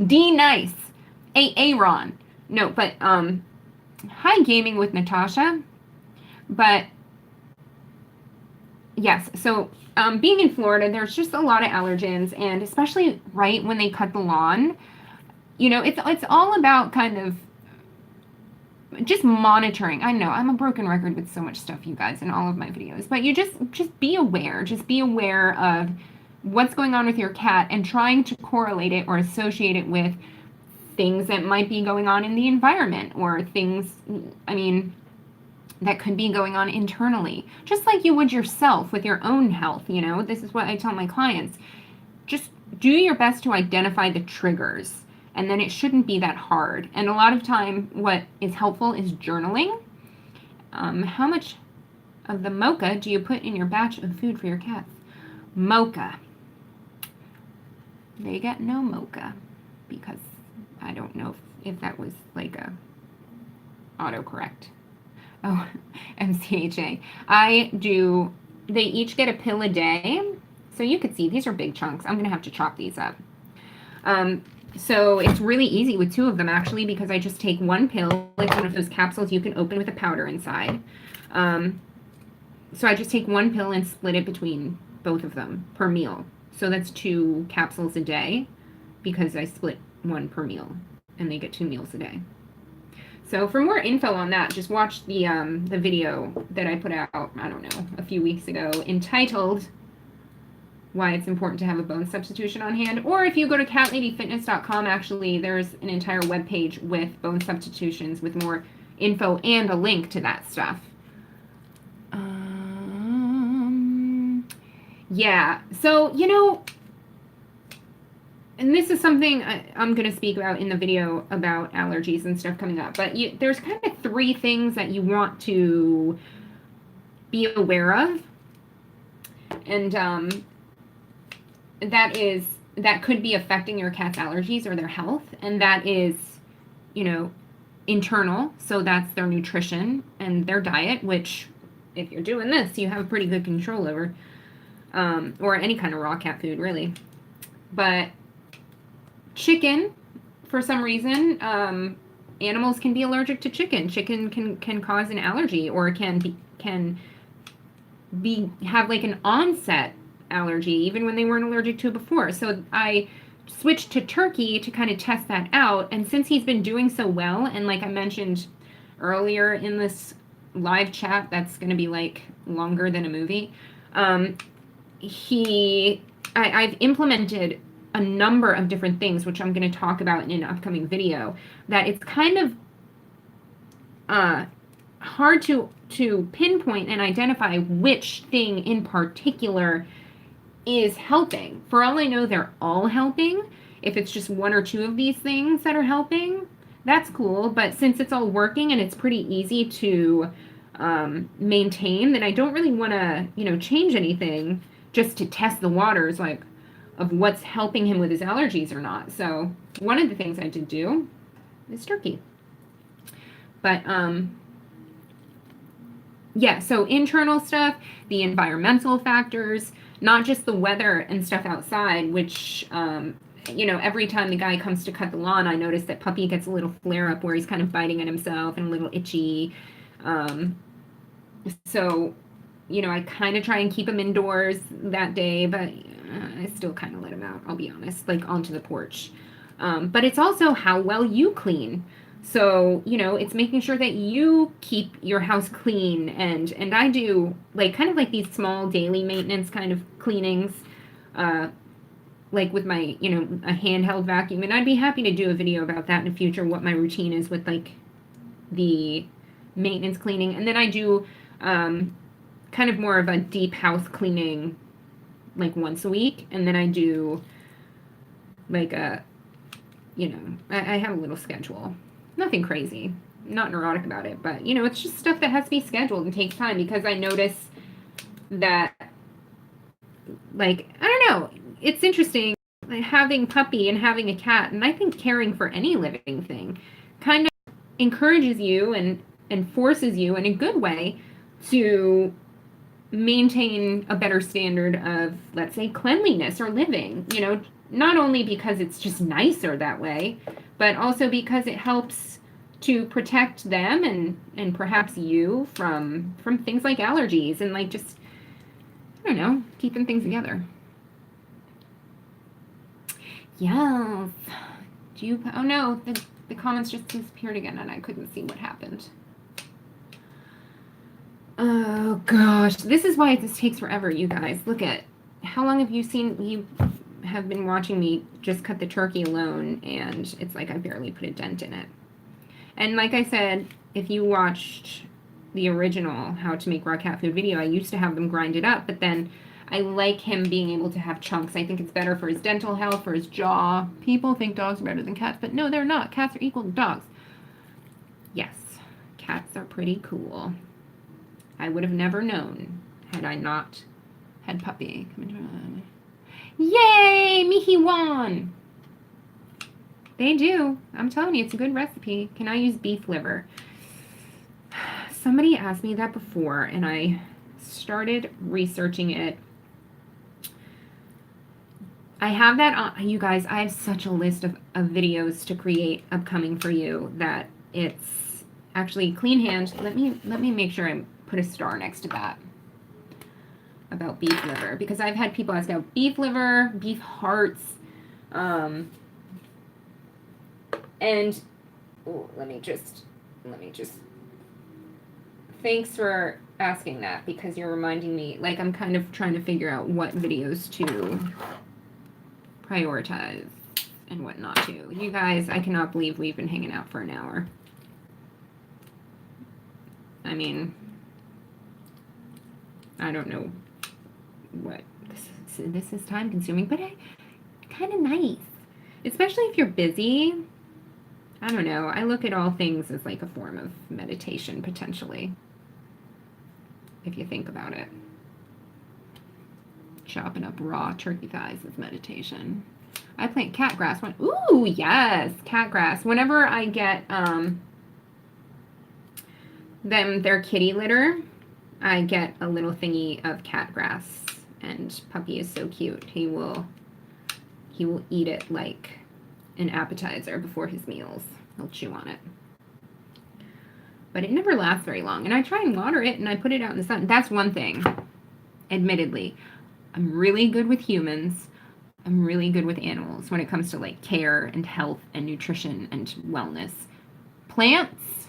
D nice. Aaron. No, but hi gaming with Natasha. But yes, so being in Florida, there's just a lot of allergens, and especially right when they cut the lawn, you know, it's all about kind of just monitoring. I know I'm a broken record with so much stuff, you guys, in all of my videos, but you just be aware. Just be aware of what's going on with your cat and trying to correlate it or associate it with things that might be going on in the environment, or things, I mean, that could be going on internally. Just like you would yourself with your own health, you know? This is what I tell my clients. Just do your best to identify the triggers, and then it shouldn't be that hard. And a lot of time, what is helpful is journaling. How much of the mocha do you put in your batch of food for your cats? Mocha. They get no mocha because I don't know if that was like a autocorrect. Oh, MCHA. They each get a pill a day. So you could see these are big chunks. I'm going to have to chop these up. So it's really easy with 2 of them actually, because I just take 1 pill, like one of those capsules you can open with a powder inside. So I just take 1 pill and split it between both of them per meal. So that's 2 capsules a day because I split 1 per meal and they get 2 meals a day. So for more info on that, just watch the video that I put out, I don't know, a few weeks ago, entitled Why It's Important to Have a Bone Substitution on Hand. Or if you go to catladyfitness.com, actually, there's an entire webpage with bone substitutions with more info and a link to that stuff. Yeah, so, you know, and this is something I'm going to speak about in the video about allergies and stuff coming up, but there's kind of 3 things that you want to be aware of, and that could be affecting your cat's allergies or their health, and that is, you know, internal, so that's their nutrition and their diet, which, if you're doing this, you have pretty good control over, or any kind of raw cat food, really. But chicken, for some reason, animals can be allergic to chicken. Chicken can cause an allergy, or can have like an onset allergy, even when they weren't allergic to it before. So I switched to turkey to kind of test that out. And since he's been doing so well, and like I mentioned earlier in this live chat, that's going to be like longer than a movie, I've implemented a number of different things, which I'm going to talk about in an upcoming video, that it's kind of hard to pinpoint and identify which thing in particular is helping. For all I know, they're all helping. If it's just 1 or 2 of these things that are helping, that's cool. But since it's all working and it's pretty easy to maintain, then I don't really want to, you know, change anything just to test the waters, like, of what's helping him with his allergies or not. So one of the things I did do is turkey. But yeah, so internal stuff, the environmental factors, not just the weather and stuff outside, which, you know, every time the guy comes to cut the lawn, I notice that Puppy gets a little flare up where he's kind of biting at himself and a little itchy. So, you know, I kind of try and keep him indoors that day, but I still kind of let him out, I'll be honest, like onto the porch. But it's also how well you clean. So, you know, it's making sure that you keep your house clean, and I do like kind of like these small daily maintenance kind of cleanings, like with my, you know, a handheld vacuum, and I'd be happy to do a video about that in the future, what my routine is with like the maintenance cleaning. And then I do kind of more of a deep house cleaning like once a week, and then I do like a, you know, I have a little schedule. Nothing crazy, not neurotic about it, but, you know, it's just stuff that has to be scheduled and takes time, because I notice that, like, I don't know, it's interesting having Puppy and having a cat, and I think caring for any living thing kind of encourages you and forces you in a good way to maintain a better standard of, let's say, cleanliness or living, you know, not only because it's just nicer that way, but also because it helps to protect them and perhaps you from things like allergies and like just, I don't know, keeping things together. Yes. Do you, oh no, the comments just disappeared again and I couldn't see what happened. Oh gosh, this is why this takes forever, you guys. Look at, how long have you seen, you have been watching me just cut the turkey alone, and it's like I barely put a dent in it. And like I said, if you watched the original How to Make Raw Cat Food video, I used to have them grind it up, but then I like him being able to have chunks. I think it's better for his dental health, for his jaw. People think dogs are better than cats, but no, they're not. Cats are equal to dogs. Yes, cats are pretty cool. I would have never known had I not had puppy. Yay! Mihi won! They do. I'm telling you, it's a good recipe. Can I use beef liver? Somebody asked me that before, and I started researching it. I have that on, you guys, I have such a list of videos to create upcoming for you that it's actually clean hand. Let me make sure I put a star next to that about beef liver, because I've had people ask about beef liver, beef hearts, and ooh, let me just thanks for asking that, because you're reminding me, like, I'm kind of trying to figure out what videos to prioritize and what not to. You guys, I cannot believe we've been hanging out for an hour. I mean, I don't know what this is time consuming, but kind of nice, especially if you're busy. I don't know. I look at all things as like a form of meditation, potentially, if you think about it. Chopping up raw turkey thighs is meditation. I plant cat grass. Ooh, yes, cat grass. Whenever I get them their kitty litter, I get a little thingy of cat grass, and Puppy is so cute. He will eat it like an appetizer before his meals. He'll chew on it. But it never lasts very long. And I try and water it, and I put it out in the sun. That's one thing, admittedly. I'm really good with humans. I'm really good with animals when it comes to like care and health and nutrition and wellness. Plants,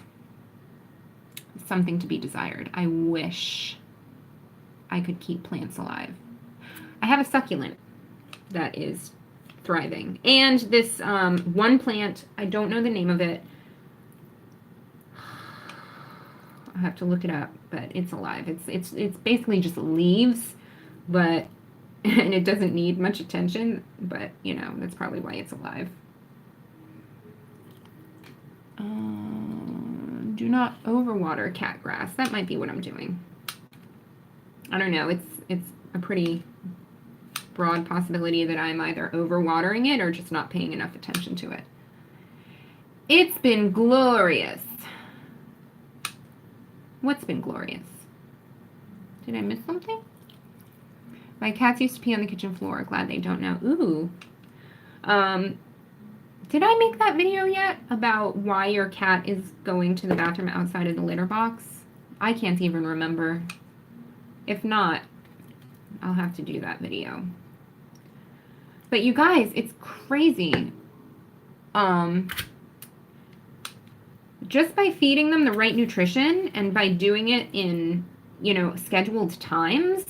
something to be desired. I wish I could keep plants alive. I have a succulent that is thriving. And this one plant, I don't know the name of it. I'll have to look it up, but it's alive. It's basically just leaves, but and it doesn't need much attention, but you know, that's probably why it's alive. Do not overwater cat grass. That might be what I'm doing. I don't know. It's a pretty broad possibility that I'm either overwatering it or just not paying enough attention to it. It's been glorious. What's been glorious? Did I miss something? My cats used to pee on the kitchen floor. Glad they don't now. Ooh. Did I make that video yet about why your cat is going to the bathroom outside of the litter box? I can't even remember. If not, I'll have to do that video. But you guys, it's crazy. Just by feeding them the right nutrition and by doing it in, you know, scheduled times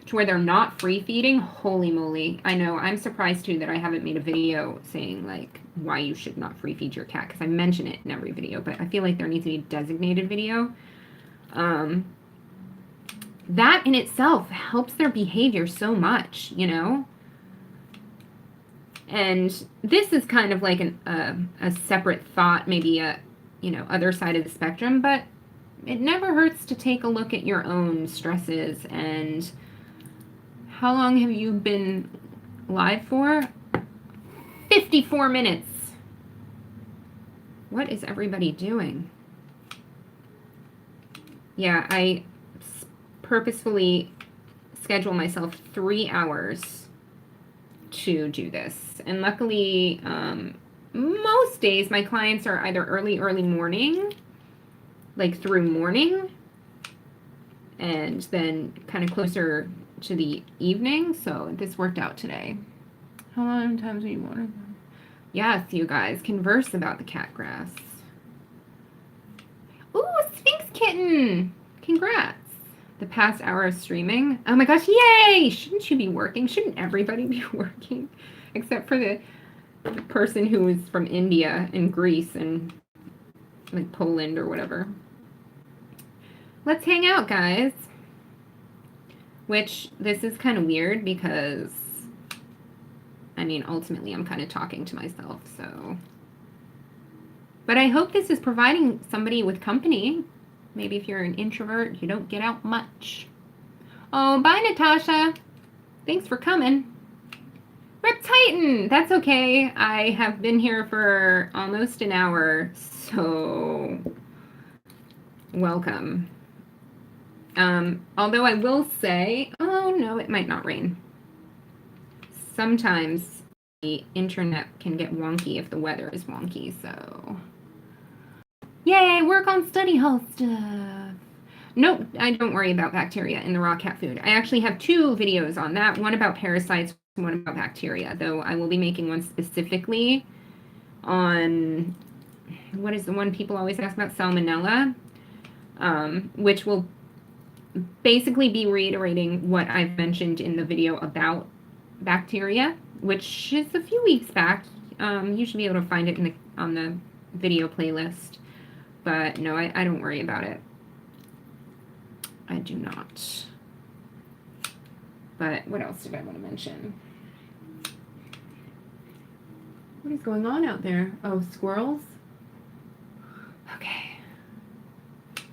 to where they're not free feeding, holy moly. I know, I'm surprised too that I haven't made a video saying like why you should not free feed your cat, because I mention it in every video, but I feel like there needs to be a designated video. That in itself helps their behavior so much, you know? And this is kind of like a separate thought, maybe a, you know, other side of the spectrum, but it never hurts to take a look at your own stresses. And how long have you been live for? 54 minutes. What is everybody doing? Yeah, I purposefully schedule myself 3 hours to do this. And luckily, most days my clients are either early morning, like through morning, and then kind of closer to the evening. So this worked out today. How long times do you want? Yes, you guys, converse about the cat grass. Ooh, Sphinx kitten! Congrats. The past hour of streaming. Oh my gosh, yay! Shouldn't you be working? Shouldn't everybody be working? Except for the person who is from India and Greece and like Poland or whatever. Let's hang out, guys. Which, this is kind of weird because, I mean, ultimately I'm kind of talking to myself, so. But I hope this is providing somebody with company. Maybe if you're an introvert, you don't get out much. Oh, bye, Natasha. Thanks for coming. Rip Titan, that's okay. I have been here for almost an hour, so welcome. Although I will say, oh no, it might not rain. Sometimes the internet can get wonky if the weather is wonky, so. Yay, work on study hall stuff. Nope, I don't worry about bacteria in the raw cat food. I actually have 2 videos on that, one about parasites, one about bacteria, though I will be making one specifically on, what is the one people always ask about, salmonella, which will basically be reiterating what I've mentioned in the video about bacteria, which is a few weeks back. You should be able to find it on the video playlist, but no, I don't worry about it. I do not. But what else did I want to mention? What is going on out there? Oh, squirrels? Okay.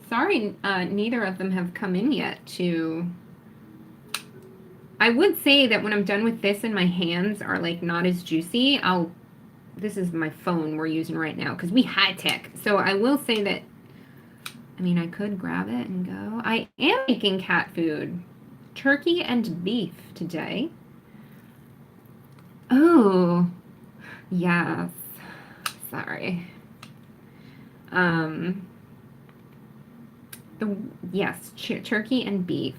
Sorry, neither of them have come in yet to... I would say that when I'm done with this and my hands are like not as juicy, this is my phone we're using right now because we high tech. So I will say that, I mean, I could grab it and go. I am making cat food. Turkey and beef today. Oh, yes. Sorry. Yes, turkey and beef.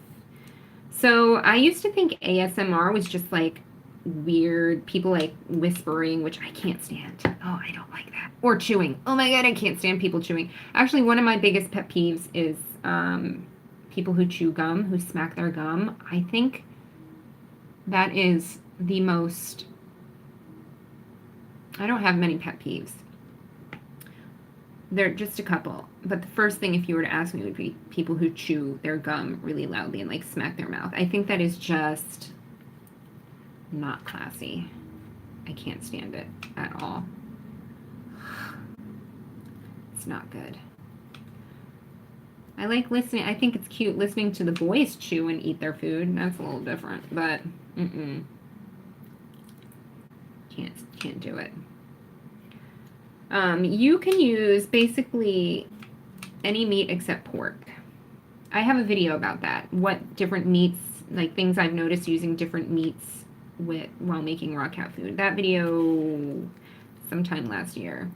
So I used to think ASMR was just like weird people like whispering, which I can't stand. Oh, I don't like that. Or chewing. Oh my God, I can't stand people chewing. Actually, one of my biggest pet peeves is people who chew gum, who smack their gum. I think that is the most... I don't have many pet peeves. They're just a couple. But the first thing, if you were to ask me, would be people who chew their gum really loudly and like smack their mouth. I think that is just not classy. I can't stand it at all. It's not good. I like listening. I think it's cute listening to the boys chew and eat their food. That's a little different, but can't do it. You can use basically any meat except pork. I have a video about that. What different meats, like things I've noticed using different meats while making raw cat food. That video sometime last year.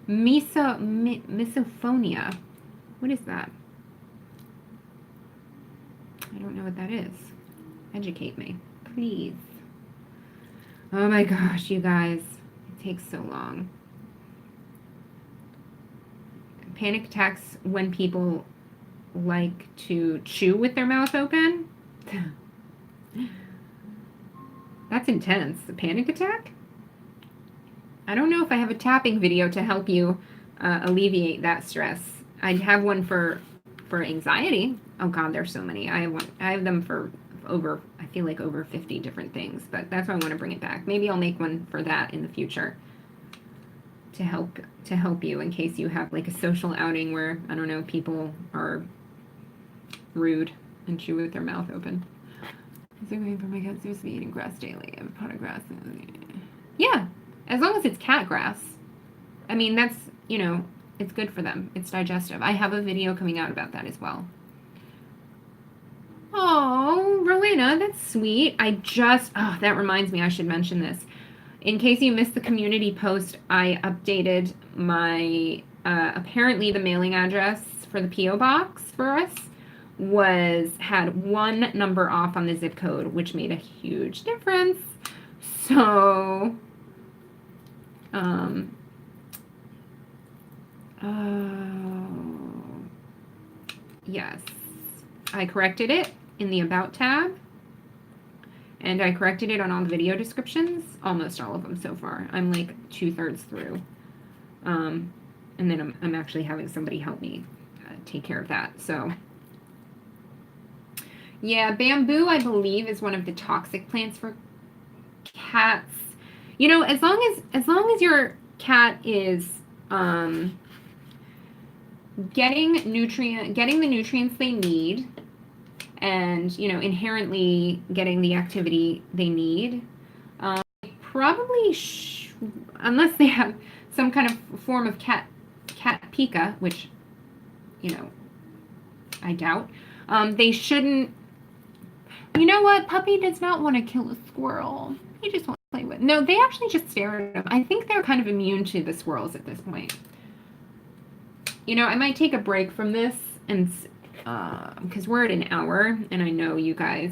Misophonia. What is that? I don't know what that is. Educate me, please. Oh my gosh, you guys. It takes so long. Panic attacks when people like to chew with their mouth open. That's intense. A panic attack? I don't know if I have a tapping video to help you alleviate that stress. I have one for anxiety. Oh God, there's so many. I have them for over, I feel like over 50 different things, but that's why I want to bring it back. Maybe I'll make one for that in the future to help you in case you have like a social outing where, I don't know, people are rude and chew with their mouth open. Is it great for my cats to be eating grass daily? I have a pot of grass. Yeah, as long as it's cat grass. I mean, that's, you know, it's good for them. It's digestive. I have a video coming out about that as well. Oh, Rowena, that's sweet. That reminds me, I should mention this. In case you missed the community post, I updated my, apparently the mailing address for the P.O. box for us had 1 number off on the zip code, which made a huge difference. So, yes, I corrected it in the About tab, and I corrected it on all the video descriptions, almost all of them so far. I'm like 2/3 through, and then I'm actually having somebody help me take care of that. So, yeah, bamboo, I believe, is one of the toxic plants for cats. You know, as long as your cat is getting the nutrients they need, and inherently getting the activity they need. Probably, unless they have some kind of form of cat pica, which I doubt. They shouldn't. You know what? Puppy does not want to kill a squirrel. He just wants to play with. No, they actually just stare at him. I think they're kind of immune to the squirrels at this point. I might take a break from this, and because we're at an hour, and I know you guys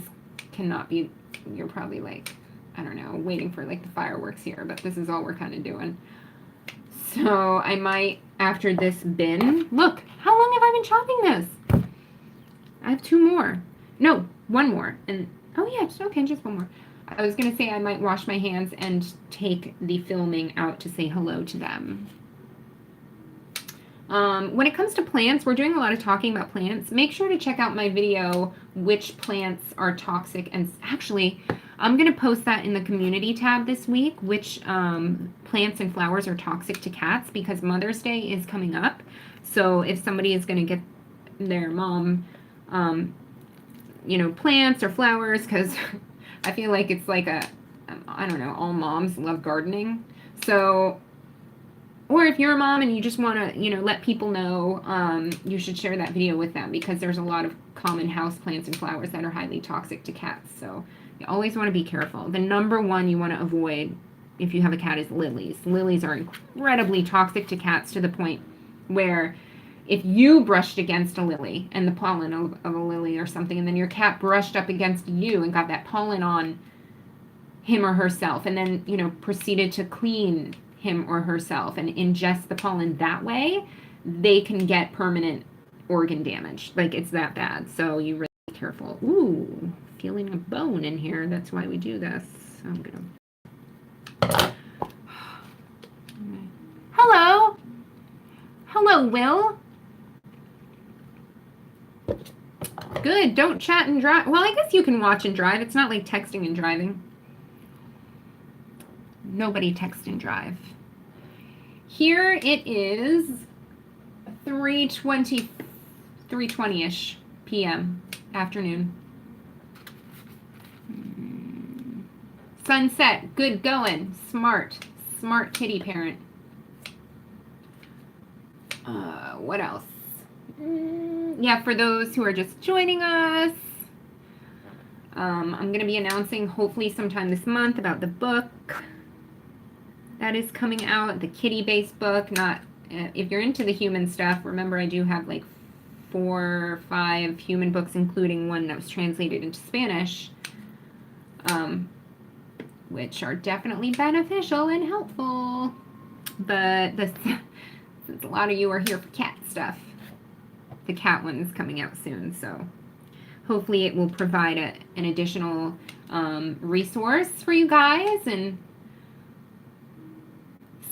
cannot be. You're probably like, I don't know, waiting for like the fireworks here, but this is all we're kind of doing. So I might, after this bin. Look, how long have I been chopping this? I have 2 more. No, 1 more. And oh yeah, okay, just 1 more. I was gonna say I might wash my hands and take the filming out to say hello to them. When it comes to plants, we're doing a lot of talking about plants. Make sure to check out my video, which plants are toxic. And actually, I'm going to post that in the community tab this week, which plants and flowers are toxic to cats, because Mother's Day is coming up. So if somebody is going to get their mom, plants or flowers, because I feel like it's like I don't know, all moms love gardening. So, or if you're a mom and you just want to, let people know, you should share that video with them, because there's a lot of common house plants and flowers that are highly toxic to cats. So you always want to be careful. The number one you want to avoid if you have a cat is lilies. Lilies are incredibly toxic to cats, to the point where if you brushed against a lily and the pollen of a lily or something, and then your cat brushed up against you and got that pollen on him or herself, and then, proceeded to clean him or herself and ingest the pollen that way, they can get permanent organ damage. Like, it's that bad. So you really be careful. Ooh, feeling a bone in here. That's why we do this. I'm gonna. Hello. Hello, Will. Good. Don't chat and drive. Well, I guess you can watch and drive. It's not like texting and driving. Nobody text and drive. Here it is 3:20-ish p.m. afternoon. Sunset, good going. Smart kitty parent. What else? Yeah, for those who are just joining us, I'm going to be announcing hopefully sometime this month about the book that is coming out, the kitty-based book. Not if you're into the human stuff, remember I do have like 4 or 5 human books, including one that was translated into Spanish, which are definitely beneficial and helpful. But since a lot of you are here for cat stuff, the cat one is coming out soon, so hopefully it will provide an additional resource for you guys. And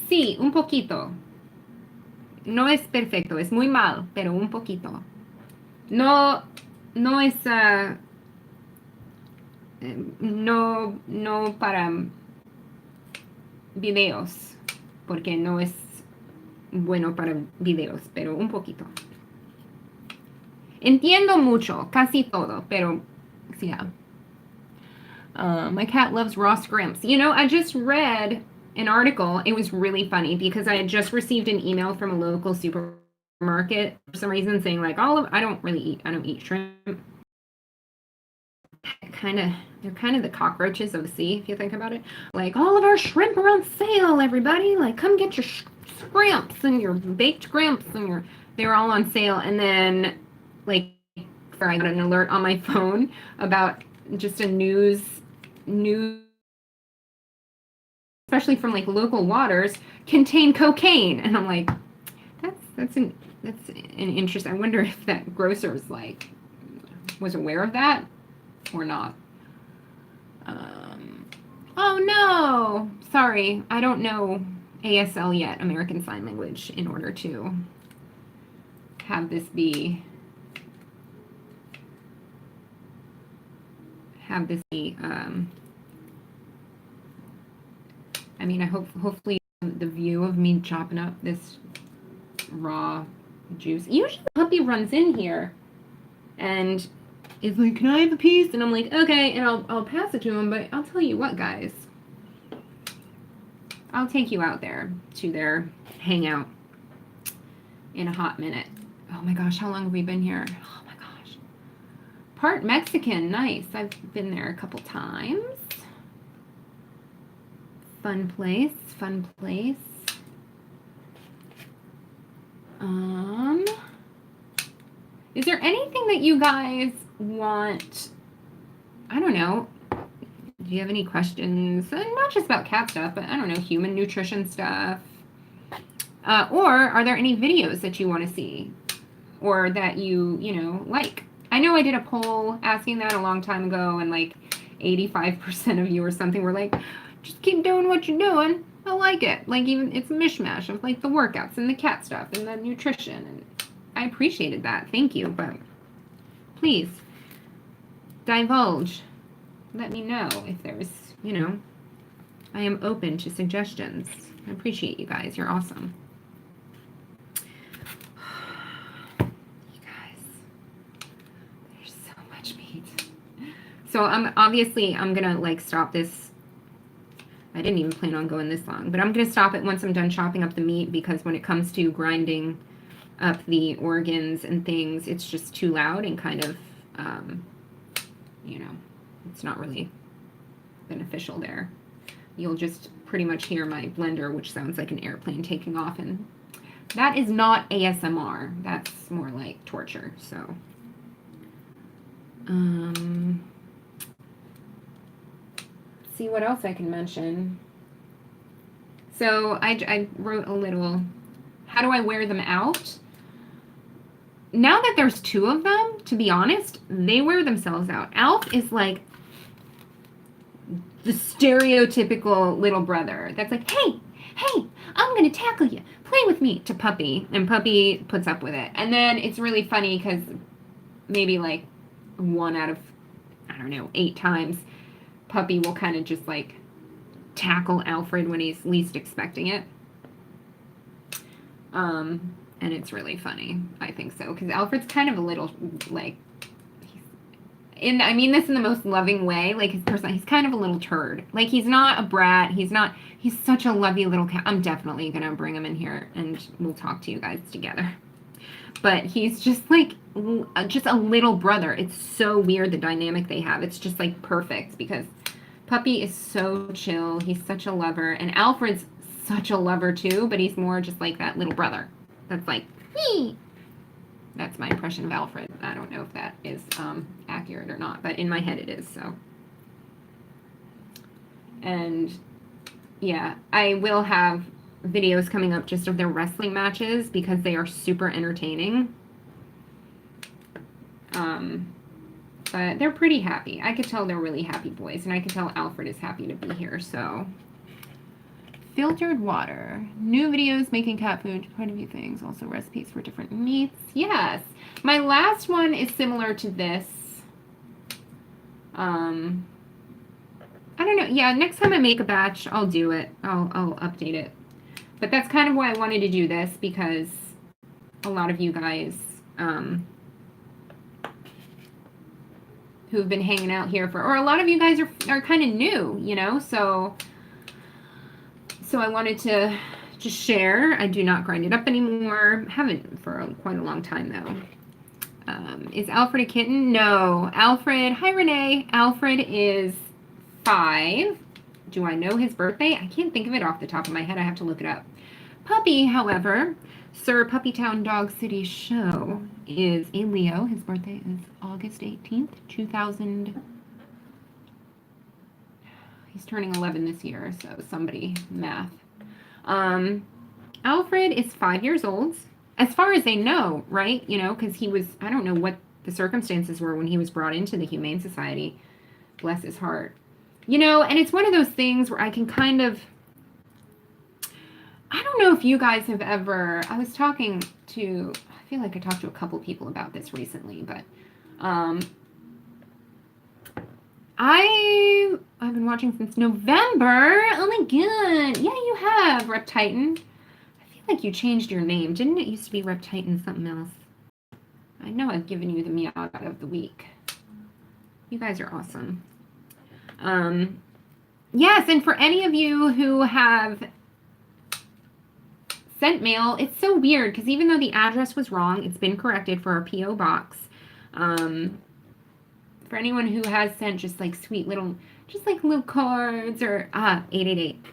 sí, un poquito. No es perfecto, es muy mal, pero un poquito. No es no para videos, porque no es bueno para videos, pero un poquito. Entiendo mucho, casi todo, pero yeah. My cat loves raw scrimps. I just read an article. It was really funny because I had just received an email from a local supermarket for some reason saying like I don't eat shrimp. They're kind of the cockroaches of the sea, if you think about it. Like, all of our shrimp are on sale, everybody. Like, come get your scrimps and your baked grimps and they're all on sale. And then like I got an alert on my phone about just a news, especially from like local waters, contain cocaine, and I'm like, that's an interest. I wonder if that grocer's like was aware of that or not. Oh no, sorry, I don't know ASL yet, American Sign Language, in order to have this be I mean, hopefully the view of me chopping up this raw juice. Usually the puppy runs in here and is like, can I have a piece? And I'm like, okay, and I'll pass it to him, but I'll tell you what, guys. I'll take you out there to their hangout in a hot minute. Oh my gosh, how long have we been here? Oh my gosh. Part Mexican, nice. I've been there a couple times. Fun place, fun place. Is there anything that you guys want? I don't know. Do you have any questions? Not just about cat stuff, but I don't know, human nutrition stuff. Or are there any videos that you want to see or that you like? I know I did a poll asking that a long time ago, and like 85% of you or something were like, just keep doing what you're doing. I like it. Like, even it's a mishmash of like the workouts and the cat stuff and the nutrition, and I appreciated that. Thank you. But please divulge. Let me know if there's, I am open to suggestions. I appreciate you guys. You're awesome. You guys, there's so much meat. So I'm gonna like stop this. I didn't even plan on going this long, but I'm gonna stop it once I'm done chopping up the meat, because when it comes to grinding up the organs and things, it's just too loud and kind of, it's not really beneficial there. You'll just pretty much hear my blender, which sounds like an airplane taking off, and that is not ASMR. That's more like torture. So, see what else I can mention. So I wrote a little, how do I wear them out? Now that there's two of them, to be honest, they wear themselves out. Alf is like the stereotypical little brother that's like, hey, I'm gonna tackle you, play with me, to Puppy, and Puppy puts up with it. And then it's really funny because maybe like 1 out of, 8 times, Puppy will kind of just like tackle Alfred when he's least expecting it. And it's really funny. I think so, because Alfred's kind of a little like, I mean this in the most loving way, like he's kind of a little turd. Like, he's not a brat. He's such a lovey little cat. I'm definitely going to bring him in here and we'll talk to you guys together. But he's just like, just a little brother. It's so weird, the dynamic they have. It's just like perfect, because Puppy is so chill. He's such a lover. And Alfred's such a lover too, but he's more just like that little brother. That's like, Weee. That's my impression of Alfred. I don't know if that is accurate or not, but in my head it is, so. And yeah, I will have videos coming up just of their wrestling matches, because they are super entertaining. But they're pretty happy. I could tell they're really happy boys, and I can tell Alfred is happy to be here, so. Filtered water. New videos making cat food, quite a few things. Also recipes for different meats. Yes. My last one is similar to this. I don't know. Yeah, next time I make a batch, I'll do it. I'll update it. But that's kind of why I wanted to do this, because a lot of you guys who've been hanging out here or a lot of you guys are kind of new, so I wanted to just share. I do not grind it up anymore. Haven't for quite a long time, though. Is Alfred a kitten? No. Alfred, hi Renee. Alfred is 5. Do I know his birthday? I can't think of it off the top of my head. I have to look it up. Puppy, however, Sir Puppytown Dog City Show, is a Leo. His birthday is August 18th, 2000. He's turning 11 this year, so somebody math. Alfred is 5 years old, as far as they know, right? Because he was, I don't know what the circumstances were when he was brought into the Humane Society. Bless his heart. And it's one of those things where I can kind of, I don't know if you guys have ever, I was talking to, I feel like I talked to a couple people about this recently, but, I've been watching since November. Oh my god. Yeah, you have, Rep Titan. I feel feel like you changed your name. Didn't it used to be Reptitan something else? I know I've given you the Meowt-Out of the week. You guys are awesome. Yes, and for any of you who have sent mail, it's so weird because even though the address was wrong, it's been corrected for our P.O. box. For anyone who has sent just like sweet little, just like little cards or 888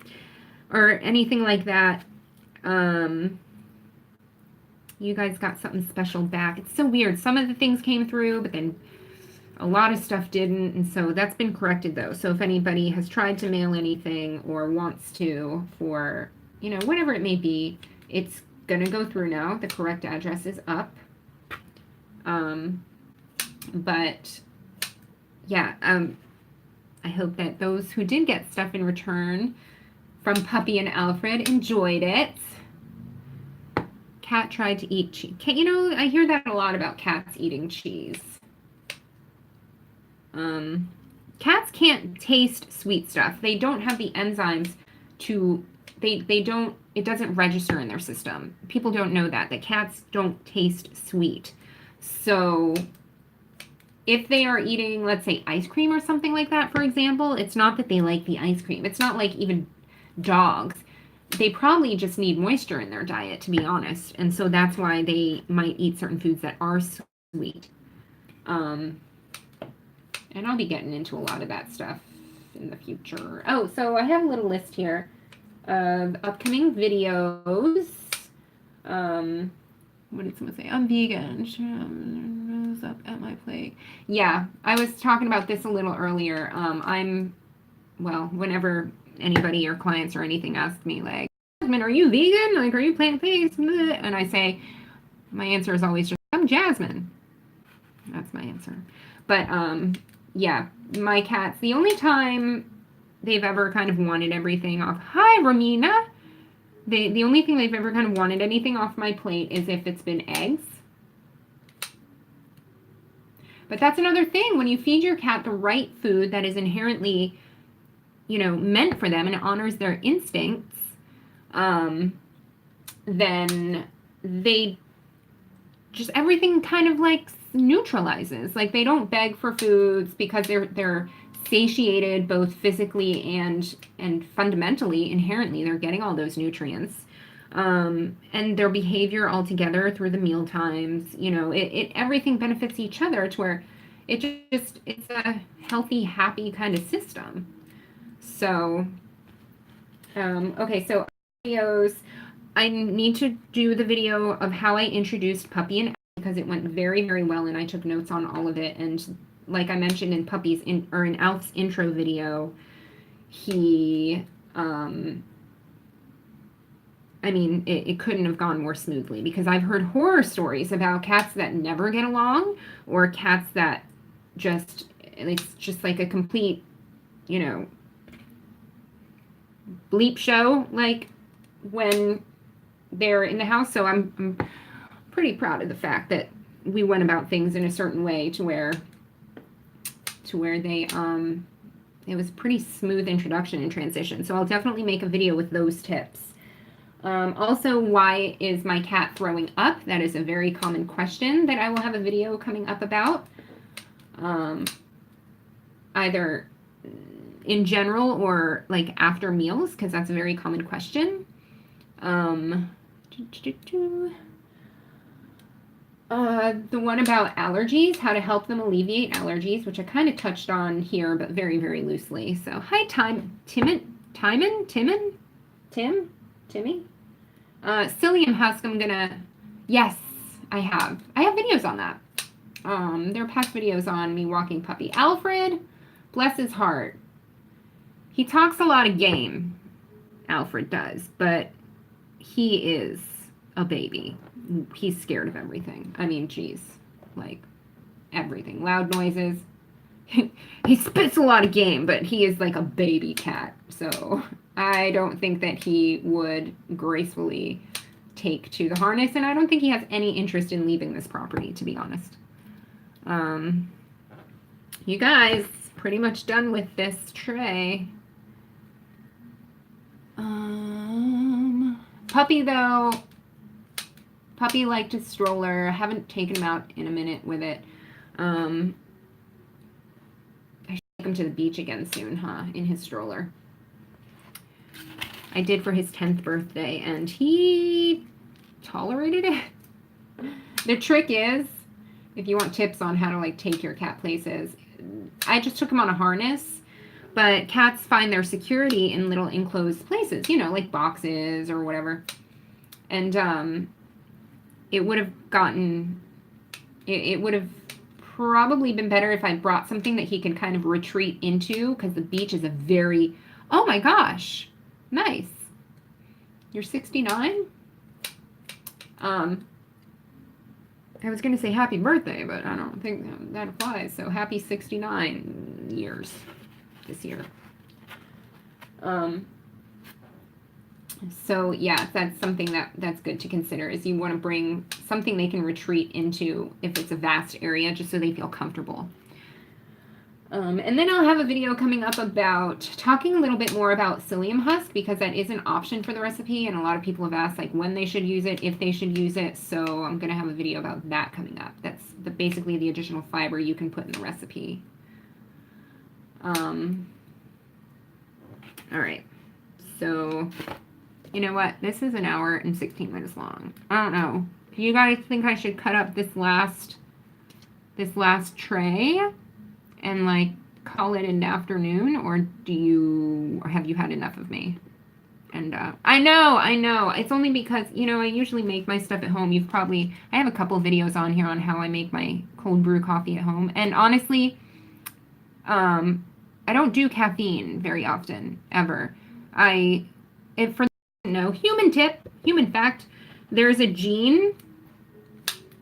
or anything like that, you guys got something special back. It's so weird. Some of the things came through, but then a lot of stuff didn't, and so that's been corrected though. So if anybody has tried to mail anything or wants to for, you know, whatever it may be, it's gonna go through now. The correct address is up. But yeah, I hope that those who did get stuff in return from Puppy and Alfred enjoyed it. Cat tried to eat cheese. You know, I hear that a lot about cats eating cheese. Cats can't taste sweet stuff. They don't have the enzymes to, they don't, it doesn't register in their system. People don't know that cats don't taste sweet. So if they are eating, let's say, ice cream or something like that, for example, it's not that they like the ice cream. It's not like even dogs. They probably just need moisture in their diet, to be honest. And so that's why they might eat certain foods that are sweet. And I'll be getting into a lot of that stuff in the future. Oh, so I have a little list here of upcoming videos. What did someone say? I'm vegan. Rose up at my plate. Yeah, I was talking about this a little earlier. Well, whenever anybody or clients or anything ask me, like, Jasmin, are you vegan? Like, are you plant-based? And I say, my answer is always just, I'm Jasmin. That's my answer. But, yeah, my cats, the only time they've ever kind of wanted everything off. Hi, Romina. The only thing they've ever kind of wanted anything off my plate is if it's been eggs. But that's another thing. When you feed your cat the right food that is inherently, you know, meant for them and it honors their instincts, then they just, everything kind of like neutralizes. Like they don't beg for foods because they're satiated both physically and fundamentally, inherently, they're getting all those nutrients. And their behavior altogether through the meal times, you know, it everything benefits each other to where it's a healthy, happy kind of system. So, okay, so videos, I need to do the video of how I introduced Puppy and Alfred because it went very, very well and I took notes on all of it. And like I mentioned in in Alf's intro video, he, I mean, it couldn't have gone more smoothly because I've heard horror stories about cats that never get along or cats that it's just like a complete, you know, bleep show, like when they're in the house. So I'm pretty proud of the fact that we went about things in a certain way to where they, it was a pretty smooth introduction and transition. So I'll definitely make a video with those tips. Also, why is my cat throwing up? That is a very common question that I will have a video coming up about. Either in general or like after meals, because that's a very common question. The one about allergies, how to help them alleviate allergies, which I kind of touched on here, but very, very loosely. So, hi, Timmy? Psyllium husk, yes, I have videos on that. There are past videos on me walking Puppy. Alfred, bless his heart. He talks a lot of game, Alfred does, but he is a baby. He's scared of everything. I mean, geez, like everything. Loud noises. He spits a lot of game, but he is like a baby cat. So I don't think that he would gracefully take to the harness, and I don't think he has any interest in leaving this property, to be honest. You guys, pretty much done with this tray. Puppy, though, Puppy liked his stroller. I haven't taken him out in a minute with it. I should take him to the beach again soon, huh? In his stroller. I did for his 10th birthday, and he tolerated it. The trick is, if you want tips on how to like take your cat places, I just took him on a harness, but cats find their security in little enclosed places, you know, like boxes or whatever. And it would have probably been better if I brought something that he could kind of retreat into, because the beach is a very, oh my gosh, nice. You're 69? I was going to say happy birthday, but I don't think that applies. So happy 69 years this year. So yeah, that's something that's good to consider, is you want to bring something they can retreat into if it's a vast area, just so they feel comfortable. And then I'll have a video coming up about talking a little bit more about psyllium husk, because that is an option for the recipe, and a lot of people have asked like when they should use it, if they should use it. So I'm going to have a video about that coming up. That's basically the additional fiber you can put in the recipe. All right. So you know what? This is an hour and 16 minutes long. I don't know. Do you guys think I should cut up this last tray and like call it an afternoon, or have you had enough of me? And I know it's only because, you know, I usually make my stuff at home. I have a couple videos on here on how I make my cold brew coffee at home, and honestly, I don't do caffeine very often, ever. For no human fact, there's a gene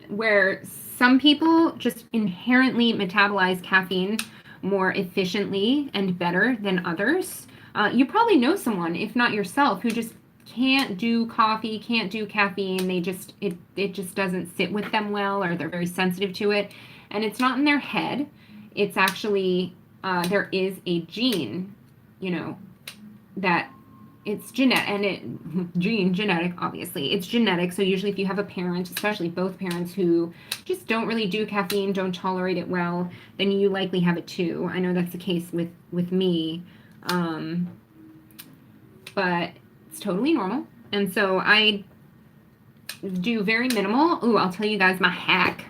where some people just inherently metabolize caffeine more efficiently and better than others. You probably know someone, if not yourself, who just can't do coffee, can't do caffeine. It just doesn't sit with them well, or they're very sensitive to it. And it's not in their head. It's actually, there is a gene, you know, that it's genetic, genetic, obviously. It's genetic, so usually if you have a parent, especially both parents, who just don't really do caffeine, don't tolerate it well, then you likely have it too. I know that's the case with me, but it's totally normal. And so I do very minimal. Ooh, I'll tell you guys my hack.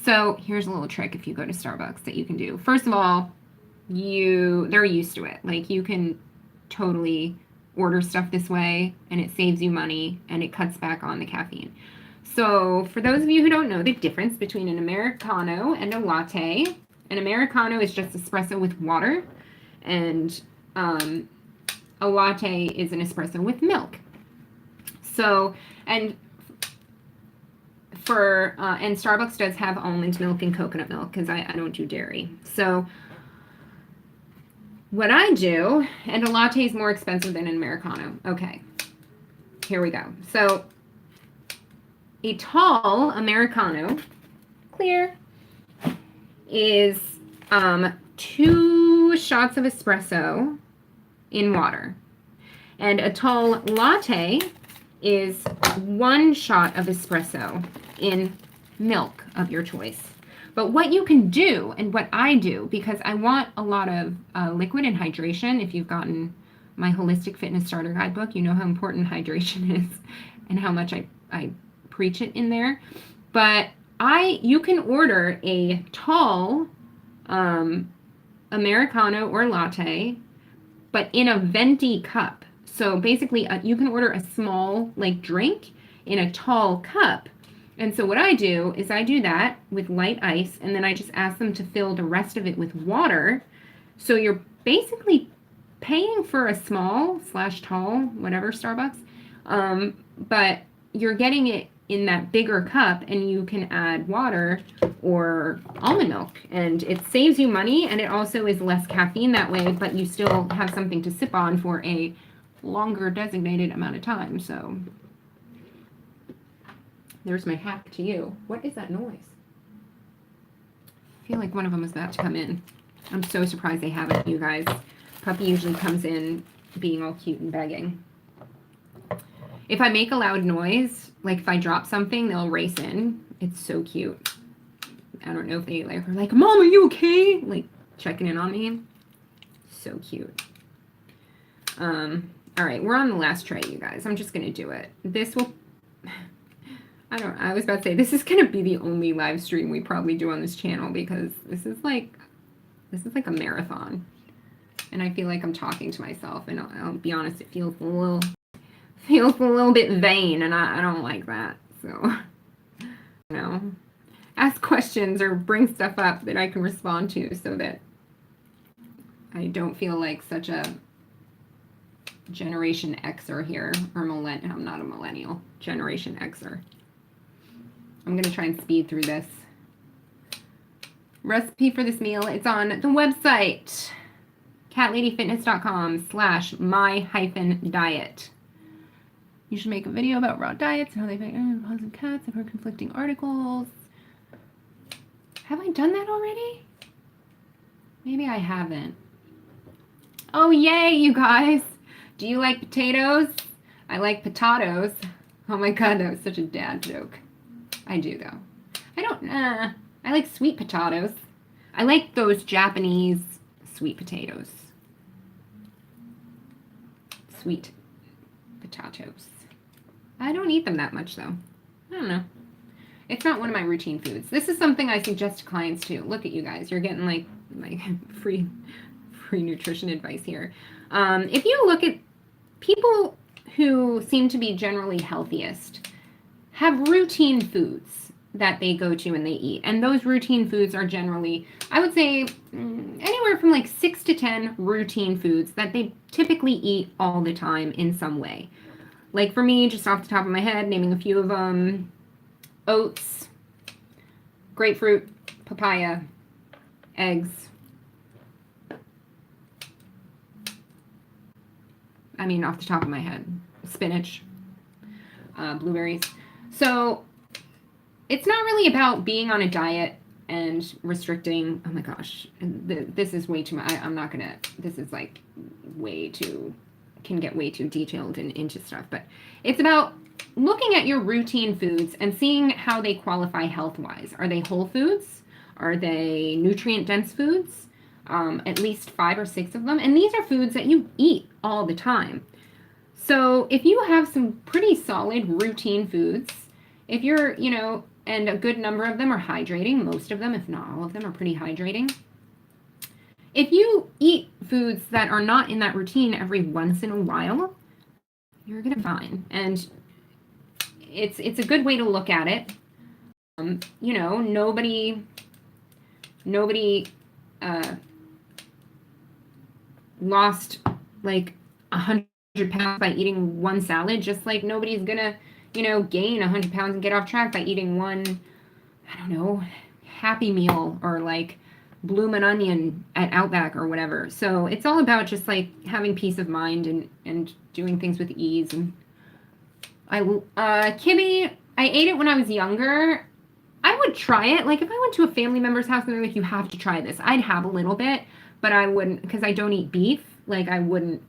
So here's a little trick if you go to Starbucks that you can do. First of all, they're used to it. Like, you can totally order stuff this way, and it saves you money, and it cuts back on the caffeine. So for those of you who don't know the difference between an Americano and a latte, an Americano is just espresso with water, and a latte is an espresso with milk. So, and Starbucks does have almond milk and coconut milk, because I don't do dairy. So what I do, and a latte is more expensive than an Americano. Okay, here we go. So a tall Americano, clear, is 2 shots of espresso in water. And a tall latte is 1 shot of espresso in milk of your choice. But what you can do, and what I do, because I want a lot of liquid and hydration. If you've gotten my Holistic Fitness Starter Guidebook, you know how important hydration is and how much I preach it in there. But you can order a tall Americano or latte, but in a venti cup. So basically, you can order a small drink in a tall cup. And so what I do is I do that with light ice, and then I just ask them to fill the rest of it with water. So you're basically paying for a small/tall, whatever, Starbucks, but you're getting it in that bigger cup, and you can add water or almond milk, and it saves you money, and it also is less caffeine that way, but you still have something to sip on for a longer designated amount of time. So there's my hack to you. What is that noise? I feel like one of them is about to come in. I'm so surprised they haven't, you guys. Puppy usually comes in being all cute and begging. If I make a loud noise, like if I drop something, they'll race in. It's so cute. I don't know if they like are like, Mom, are you okay? Like checking in on me. So cute. All right, we're on the last tray, you guys. I'm just gonna do it. This will, I was about to say, this is gonna be the only live stream we probably do on this channel because this is like a marathon. And I feel like I'm talking to myself, and I'll be honest, it feels a little bit vain, and I don't like that. So, you know, ask questions or bring stuff up that I can respond to so that I don't feel like such a Generation Xer here, or I'm not a millennial, Generation Xer. I'm gonna try and speed through this. Recipe for this meal, it's on the website, catladyfitness.com/my-diet. You should make a video about raw diets and how they affect dogs and cats. I've heard conflicting articles. Have I done that already? Maybe I haven't. Oh, yay, you guys. Do you like potatoes? I like potatoes. Oh my God, that was such a dad joke. I do, though. I like sweet potatoes. I like those Japanese sweet potatoes. Sweet potatoes. I don't eat them that much, though. I don't know. It's not one of my routine foods. This is something I suggest to clients, too. Look at you guys. You're getting, like free nutrition advice here. If you look at people who seem to be generally healthiest, have routine foods that they go to and they eat. And those routine foods are generally, I would say, anywhere from like 6 to 10 routine foods that they typically eat all the time in some way. Like for me, just off the top of my head, naming a few of them, oats, grapefruit, papaya, eggs. I mean, off the top of my head, spinach, blueberries. So it's not really about being on a diet and restricting. Oh my gosh, this is way too much. I'm not gonna, this is like way too, can get way too detailed and into stuff. But it's about looking at your routine foods and seeing how they qualify health-wise. Are they whole foods? Are they nutrient-dense foods? At least 5 or 6 of them. And these are foods that you eat all the time. So if you have some pretty solid routine foods, if you're, you know, and a good number of them are hydrating, most of them, if not all of them, are pretty hydrating. If you eat foods that are not in that routine every once in a while, you're gonna be fine. And it's a good way to look at it. You know, nobody lost like 100 pounds by eating one salad, just like nobody's gonna, you know, gain 100 pounds and get off track by eating one, I don't know, Happy Meal or like Bloomin' Onion at Outback or whatever. So it's all about just like having peace of mind and doing things with ease. And Kimmy, I ate it when I was younger. I would try it. Like if I went to a family member's house and they're like, you have to try this, I'd have a little bit, but I wouldn't, because I don't eat beef. Like I wouldn't,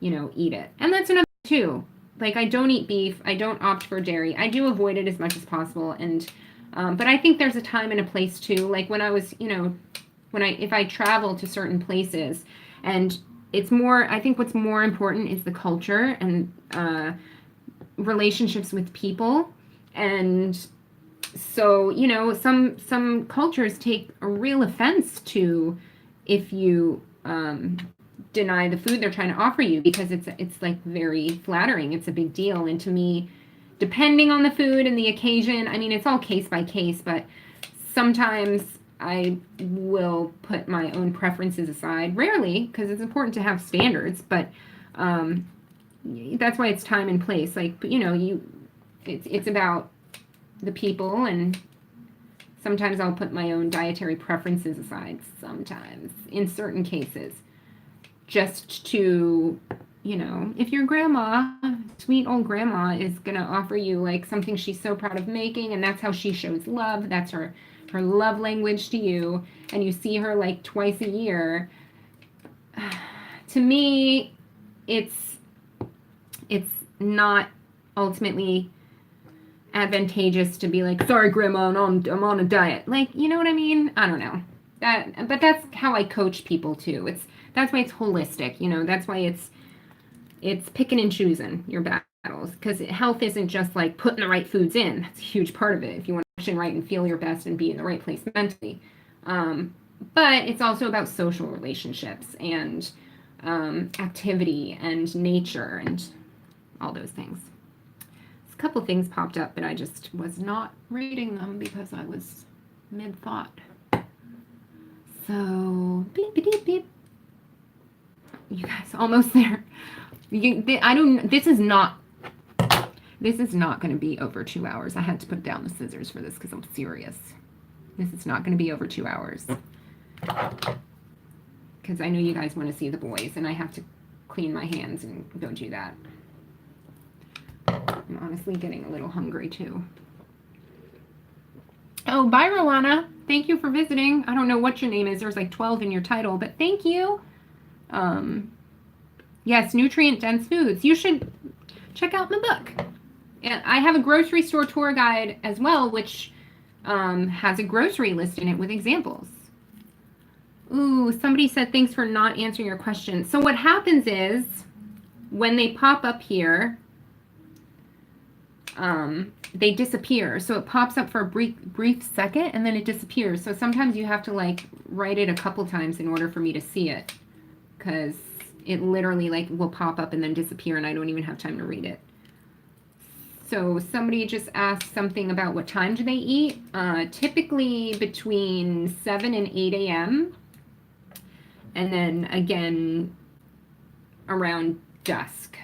you know, eat it. And that's another too. Like I don't eat beef. I don't opt for dairy. I do avoid it as much as possible. And, but I think there's a time and a place too. Like when I was, you know, if I travel to certain places, and it's more, I think what's more important is the culture and relationships with people. And so, you know, some cultures take a real offense to if you deny the food they're trying to offer you, because it's like very flattering. It's a big deal. And to me, depending on the food and the occasion, I mean, it's all case by case, but sometimes I will put my own preferences aside. Rarely, because it's important to have standards, but that's why it's time and place. Like, you know, it's about the people, and sometimes I'll put my own dietary preferences aside, sometimes, in certain cases, just to, you know, if your grandma, sweet old grandma, is going to offer you like something she's so proud of making, and that's how she shows love, that's her love language to you, and you see her like twice a year, to me, it's not ultimately advantageous to be like, sorry, grandma, I'm on a diet. Like, you know what I mean? I don't know. But that's how I coach people too. That's why it's holistic, you know, that's why it's picking and choosing your battles, because health isn't just like putting the right foods in. That's a huge part of it if you want to function right and feel your best and be in the right place mentally. But it's also about social relationships and activity and nature and all those things. A couple things popped up, but I just was not reading them because I was mid-thought. So, beep, beep, beep. You guys, almost there. This is not going to be over 2 hours. I had to put down the scissors for this because I'm serious. This is not going to be over 2 hours. Because I know you guys want to see the boys, and I have to clean my hands and go do that. I'm honestly getting a little hungry, too. Oh, bye, Rowana. Thank you for visiting. I don't know what your name is. There's like 12 in your title, but thank you. Yes, nutrient-dense foods. You should check out my book. And I have a grocery store tour guide as well, which has a grocery list in it with examples. Ooh, somebody said thanks for not answering your question. So what happens is when they pop up here, they disappear. So it pops up for a brief second and then it disappears. So sometimes you have to like write it a couple times in order for me to see it, because it literally like will pop up and then disappear and I don't even have time to read it. So somebody just asked something about what time do they eat. Typically between 7 and 8 a.m. And then again around dusk.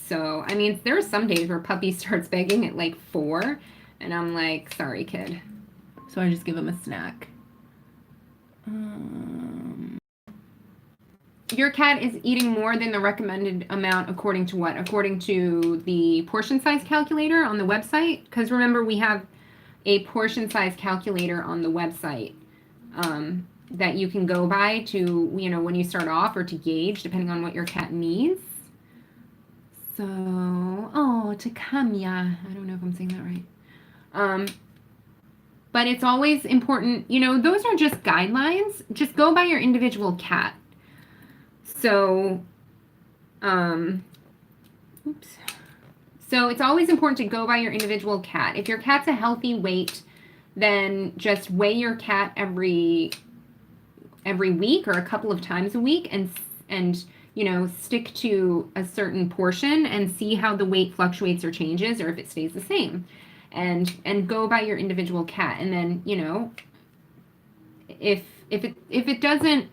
So, I mean, there are some days where puppy starts begging at like 4 and I'm like, sorry, kid. So I just give him a snack. Your cat is eating more than the recommended amount according to what? According to the portion size calculator on the website? Because remember, we have a portion size calculator on the website that you can go by to, you know, when you start off or to gauge, depending on what your cat needs. So, oh, Takamiya. I don't know if I'm saying that right. But it's always important, you know, those are just guidelines. Just go by your individual cat. So, oops. So it's always important to go by your individual cat. If your cat's a healthy weight, then just weigh your cat every week or a couple of times a week and you know, stick to a certain portion and see how the weight fluctuates or changes or if it stays the same. And go by your individual cat. And then, you know, if it doesn't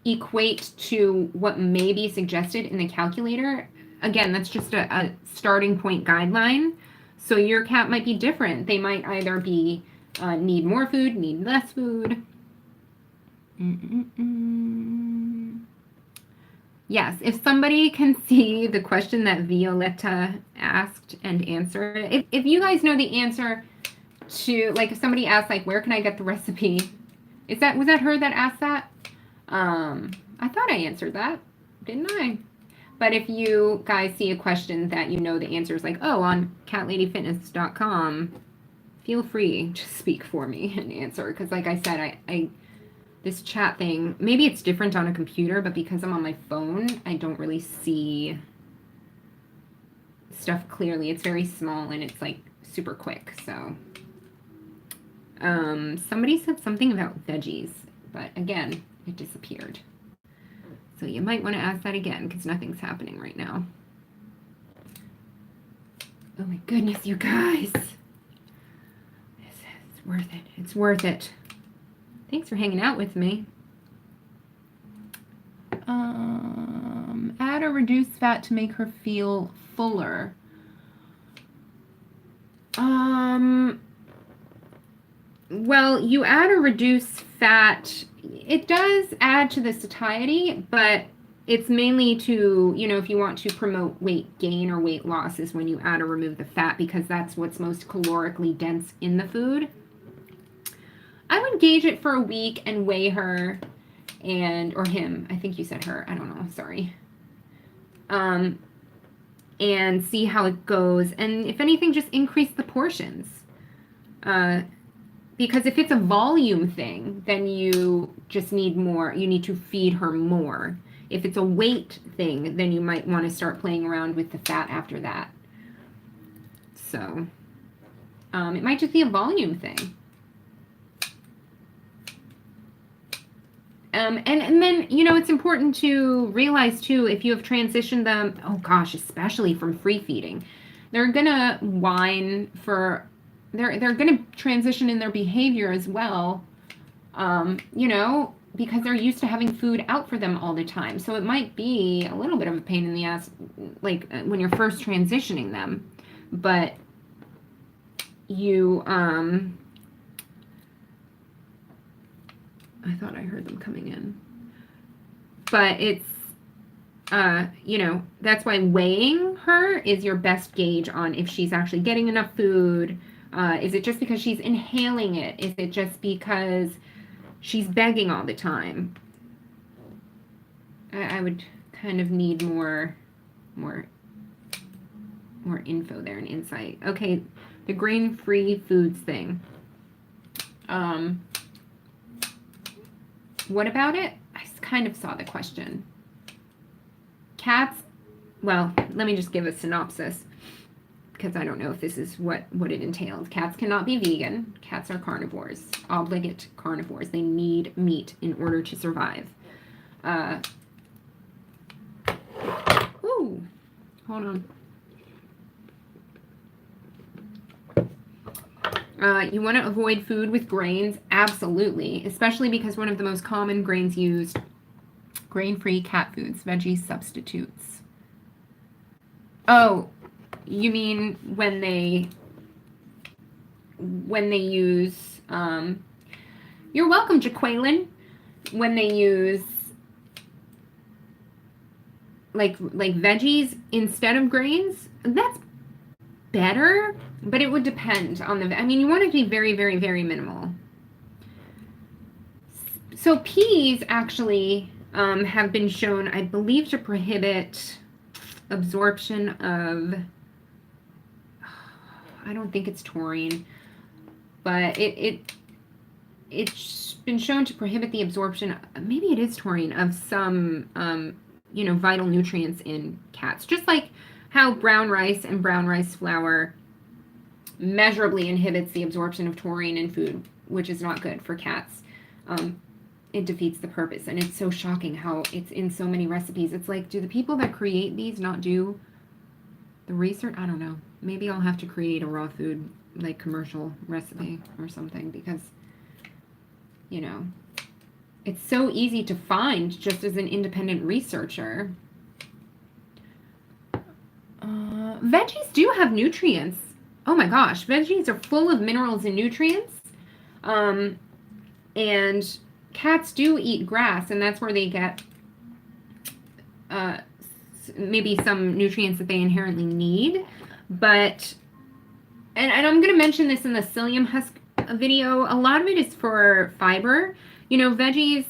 equate to what may be suggested in the calculator, again, that's just a starting point guideline. So your cat might be different. They might either be need more food, need less food. Yes, if somebody can see the question that Violetta asked and answer it, if you guys know the answer to, like, if somebody asked, like, where can I get the recipe? Was that her that asked that? I thought I answered that, didn't I? But if you guys see a question that you know the answer is like, oh, on catladyfitness.com, feel free to speak for me and answer. Because like I said, I this chat thing, maybe it's different on a computer, but because I'm on my phone, I don't really see stuff clearly. It's very small and it's like super quick. So somebody said something about veggies, but again, it disappeared. So you might want to ask that again because nothing's happening right now. Oh my goodness, you guys. This is worth it. It's worth it. Thanks for hanging out with me. Add or reduce fat to make her feel fuller. Well, you add or reduce fat. It does add to the satiety, but it's mainly to, you know, if you want to promote weight gain or weight loss is when you add or remove the fat, because that's what's most calorically dense in the food. I would gauge it for a week and weigh her or him. I think you said her. I don't know. Sorry. and see how it goes. And if anything, just increase the portions. Because if it's a volume thing, then you just need more. You need to feed her more. If it's a weight thing, then you might want to start playing around with the fat after that. So it might just be a volume thing. And then, you know, it's important to realize, too, if you have transitioned them, oh, gosh, especially from free feeding, they're going to whine for, they're going to transition in their behavior as well, you know, because they're used to having food out for them all the time. So it might be a little bit of a pain in the ass, like, when you're first transitioning them. But you, I thought I heard them coming in. But it's, you know, that's why weighing her is your best gauge on if she's actually getting enough food. Is it just because she's inhaling it? Is it just because she's begging all the time? I would kind of need more info there and insight. Okay, the grain-free foods thing. What about it? I kind of saw the question. Cats, well, let me just give a synopsis because I don't know if this is what it entails. Cats cannot be vegan. Cats are carnivores, obligate carnivores. They need meat in order to survive. Ooh, hold on. You want to avoid food with grains? Absolutely, especially because one of the most common grains used, grain-free cat foods, veggie substitutes. Oh, you mean when they use, you're welcome, Jaqueline, when they use like veggies instead of grains? That's better, but it would depend on the, I mean, you want it to be very, very, very minimal. So peas actually have been shown, I believe, to prohibit absorption of, I don't think it's taurine, but it's been shown to prohibit the absorption, maybe it is taurine, of some, you know, vital nutrients in cats. Just like how brown rice and brown rice flour measurably inhibits the absorption of taurine in food, which is not good for cats. It defeats the purpose, and it's so shocking how it's in so many recipes. It's like, do the people that create these not do the research? I don't know. Maybe I'll have to create a raw food, like, commercial recipe or something, because, you know, it's so easy to find just as an independent researcher. Veggies do have nutrients. Oh my gosh, veggies are full of minerals and nutrients. And cats do eat grass, and that's where they get maybe some nutrients that they inherently need. But, and I'm going to mention this in the psyllium husk video, a lot of it is for fiber. You know, veggies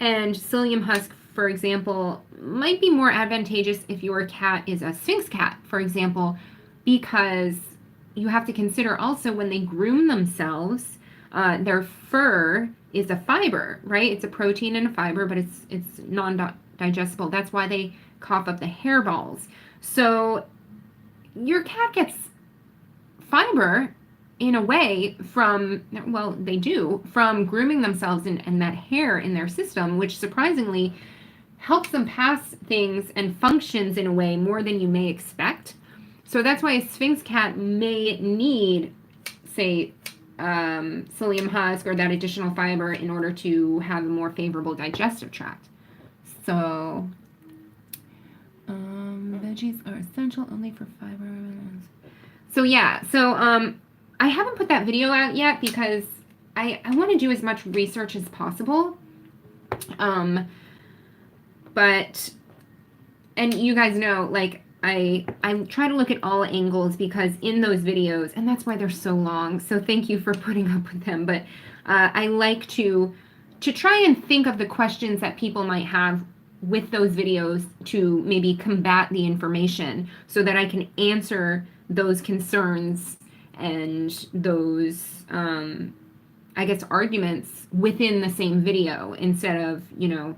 and psyllium husk, for example, might be more advantageous if your cat is a Sphinx cat, for example, because you have to consider also when they groom themselves, their fur is a fiber, right? It's a protein and a fiber, but it's non-digestible. That's why they cough up the hairballs. So your cat gets fiber in a way from, well, they do, from grooming themselves and that hair in their system, which surprisingly helps them pass things and functions in a way more than you may expect. So that's why a Sphinx cat may need, say, psyllium husk or that additional fiber in order to have a more favorable digestive tract. So, veggies are essential only for fiber. So yeah, so I haven't put that video out yet because I want to do as much research as possible. But, and you guys know, like, I try to look at all angles because in those videos, and that's why they're so long, so thank you for putting up with them, but I like to try and think of the questions that people might have with those videos to maybe combat the information so that I can answer those concerns and those, I guess, arguments within the same video instead of, you know,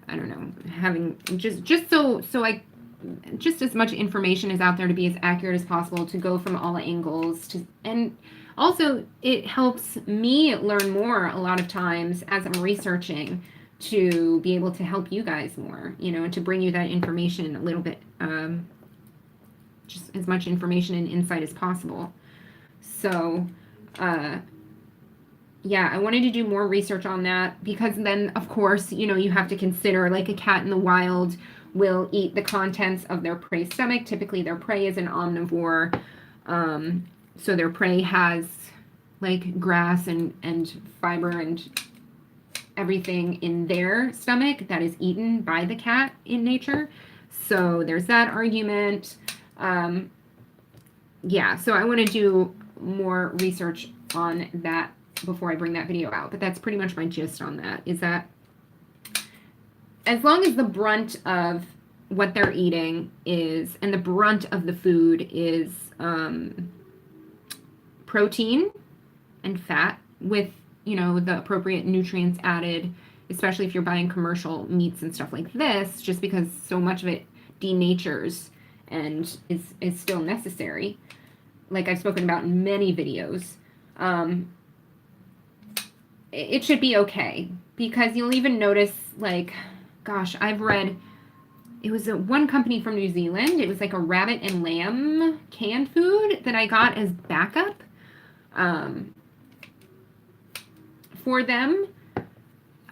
I don't know, having just so I just as much information is out there to be as accurate as possible, to go from all angles, to, and also it helps me learn more a lot of times as I'm researching to be able to help you guys more, you know, and to bring you that information a little bit, just as much information and insight as possible. So, yeah, I wanted to do more research on that because then, of course, you know, you have to consider, like, a cat in the wild will eat the contents of their prey's stomach. Typically, their prey is an omnivore, so their prey has, like, grass and fiber and everything in their stomach that is eaten by the cat in nature. So there's that argument. Yeah, so I want to do more research on that before I bring that video out. But that's pretty much my gist on that, is that as long as the brunt of what they're eating is, and the brunt of the food is protein and fat with, you know, the appropriate nutrients added, especially if you're buying commercial meats and stuff like this, just because so much of it denatures and is still necessary, like I've spoken about in many videos, it should be okay. Because you'll even notice, like, gosh, I've read, it was one company from New Zealand, it was like a rabbit and lamb canned food that I got as backup for them.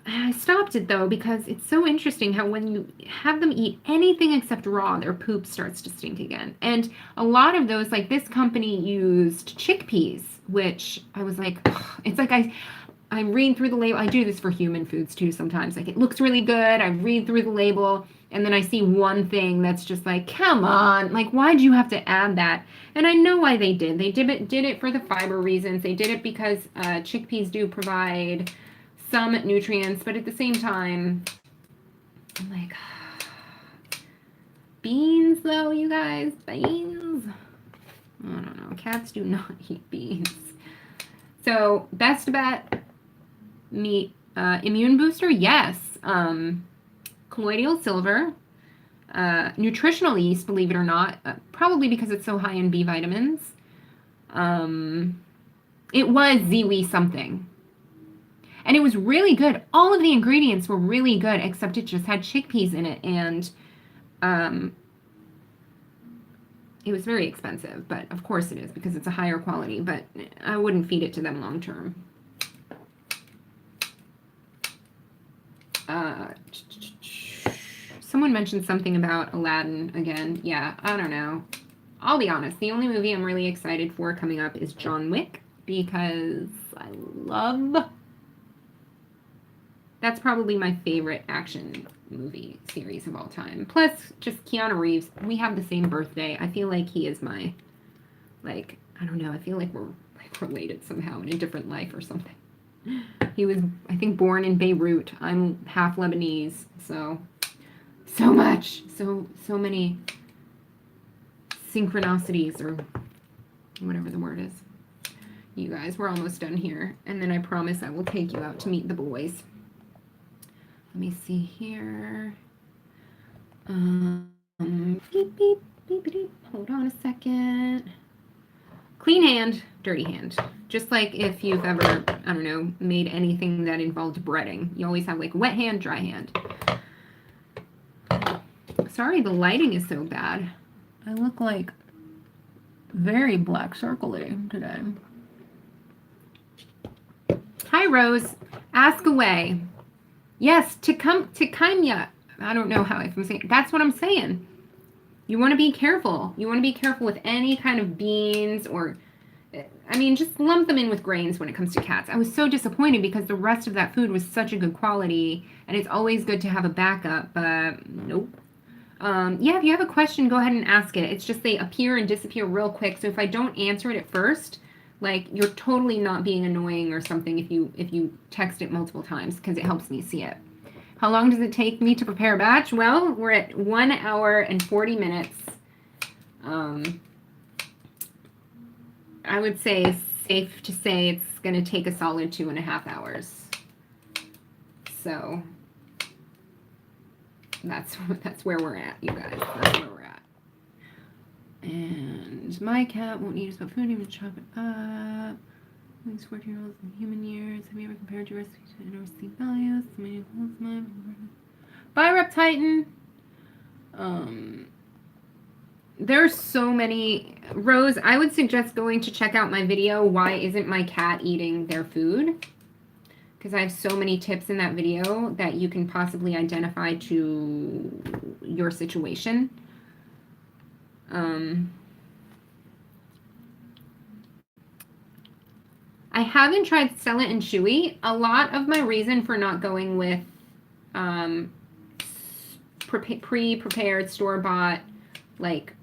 I stopped it though because it's so interesting how when you have them eat anything except raw, their poop starts to stink again. And a lot of those, like this company used chickpeas, which I was like, ugh. It's like I read through the label. I do this for human foods too sometimes. Like, it looks really good. I read through the label and then I see one thing that's just like, come on, like, why'd you have to add that? And I know why they did. They did it for the fiber reasons. They did it because chickpeas do provide some nutrients, but at the same time, I'm like, beans though, you guys, beans? I don't know. Cats do not eat beans. So, best bet, meat, immune booster, yes. Colloidal silver, nutritional yeast, believe it or not, probably because it's so high in B vitamins. It was Weee something. And it was really good. All of the ingredients were really good, except it just had chickpeas in it. And it was very expensive. But of course it is, because it's a higher quality. But I wouldn't feed it to them long term. Someone mentioned something about Aladdin again. Yeah, I don't know. I'll be honest. The only movie I'm really excited for coming up is John Wick. Because I love... That's probably my favorite action movie series of all time. Plus, just Keanu Reeves. We have the same birthday. I feel like he is my, like, I don't know. I feel like we're like related somehow in a different life or something. He was, I think, born in Beirut. I'm half Lebanese, so much. So many synchronicities, or whatever the word is. You guys, we're almost done here. And then I promise I will take you out to meet the boys. Let me see here. Beep, beep, beep, beep. Hold on a second. Clean hand, dirty hand. Just like if you've ever, I don't know, made anything that involved breading. You always have like wet hand, dry hand. Sorry, the lighting is so bad. I look like very black circle-y today. Hi, Rose. Ask away. Yes, Tikanya. I don't know how I'm saying. That's what I'm saying. You want to be careful. You want to be careful with any kind of beans or, I mean, just lump them in with grains when it comes to cats. I was so disappointed because the rest of that food was such a good quality, and it's always good to have a backup, but nope. Yeah, if you have a question, go ahead and ask it. It's just they appear and disappear real quick, so if I don't answer it at first, like, you're totally not being annoying or something if you text it multiple times, because it helps me see it. How long does it take me to prepare a batch? Well, we're at 1 hour and 40 minutes. I would say it's safe to say it's going to take a solid 2.5 hours. So that's where we're at, you guys. That's where we're at. And my cat won't eat his food, even chop it up. These 14-year-olds in human years. Have you ever compared your recipe to recipe values? Bye, Reptitan. There's so many. Rose, I would suggest going to check out my video, Why Isn't My Cat Eating Their Food? Because I have so many tips in that video that you can possibly identify to your situation. I haven't tried Stella and Chewy. A lot of my reason for not going with pre-prepared, store-bought, like,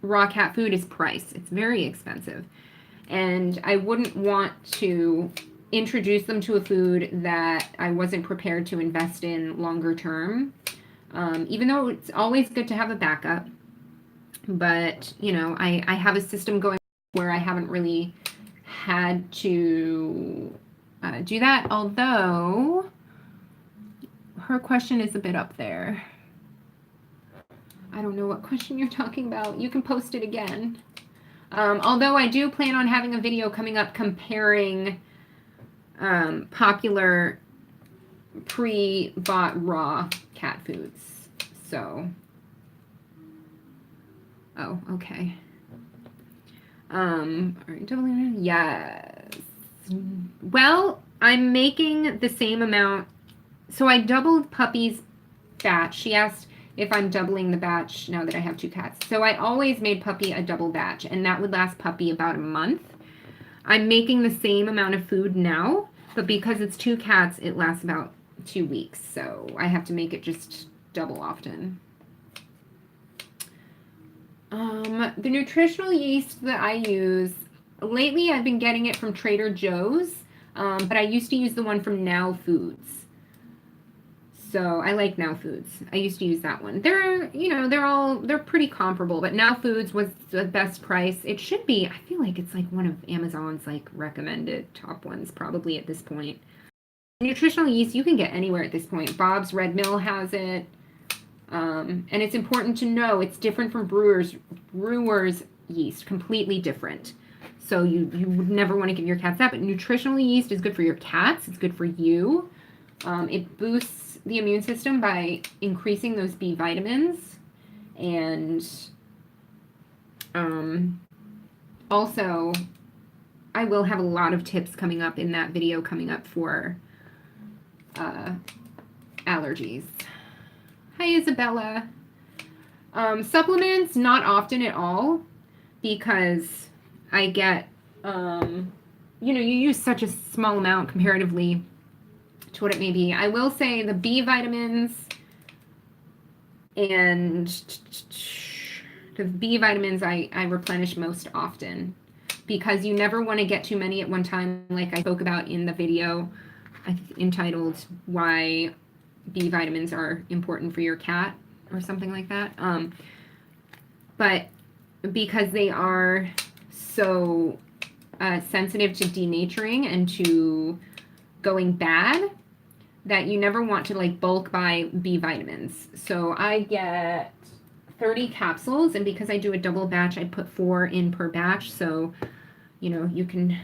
raw cat food is price. It's very expensive. And I wouldn't want to introduce them to a food that I wasn't prepared to invest in longer term. Even though it's always good to have a backup. But, you know, I have a system going where I haven't really had to do that. Although, her question is a bit up there. I don't know what question you're talking about. You can post it again. Although I do plan on having a video coming up comparing popular pre-bought raw cat foods. So, oh, okay. Are you doubling it? Yes. Well, I'm making the same amount. So I doubled Puppy's batch. She asked if I'm doubling the batch now that I have 2 cats. So I always made Puppy a double batch, and that would last Puppy about a month. I'm making the same amount of food now, but because it's 2 cats, it lasts about 2 weeks. So I have to make it just double often. The nutritional yeast that I use, lately I've been getting it from Trader Joe's, but I used to use the one from Now Foods. So I like Now Foods. I used to use that one. They're, you know, they're pretty comparable, but Now Foods was the best price. It should be, I feel like it's like one of Amazon's like recommended top ones probably at this point. Nutritional yeast you can get anywhere at this point. Bob's Red Mill has it. And it's important to know it's different from brewer's yeast, completely different. So you would never want to give your cats that, but nutritional yeast is good for your cats. It's good for you. It boosts the immune system by increasing those B vitamins. And also, I will have a lot of tips coming up in that video coming up for allergies. Hi, Isabella. Supplements, not often at all, because I get, you know, you use such a small amount comparatively to what it may be. I will say the B vitamins and the B vitamins I replenish most often, because you never want to get too many at one time, like I spoke about in the video entitled Why B vitamins Are Important for Your Cat or something like that. But because they are so sensitive to denaturing and to going bad, that you never want to like bulk buy B vitamins. So I get 30 capsules, and because I do a double batch, I put 4 in per batch. So, you know, you can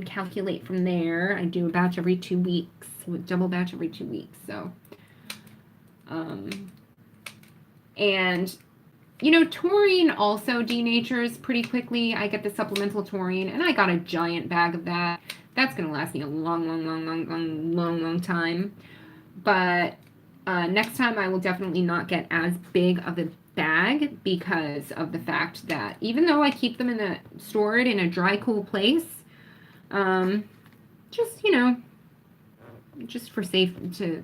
calculate from there. I do a batch every 2 weeks, with double batch every 2 weeks. So, and you know, taurine also denatures pretty quickly. I get the supplemental taurine, and I got a giant bag of that. That's going to last me a long time. But next time I will definitely not get as big of a bag, because of the fact that even though I keep them stored in a dry, cool place, just, you know, just for to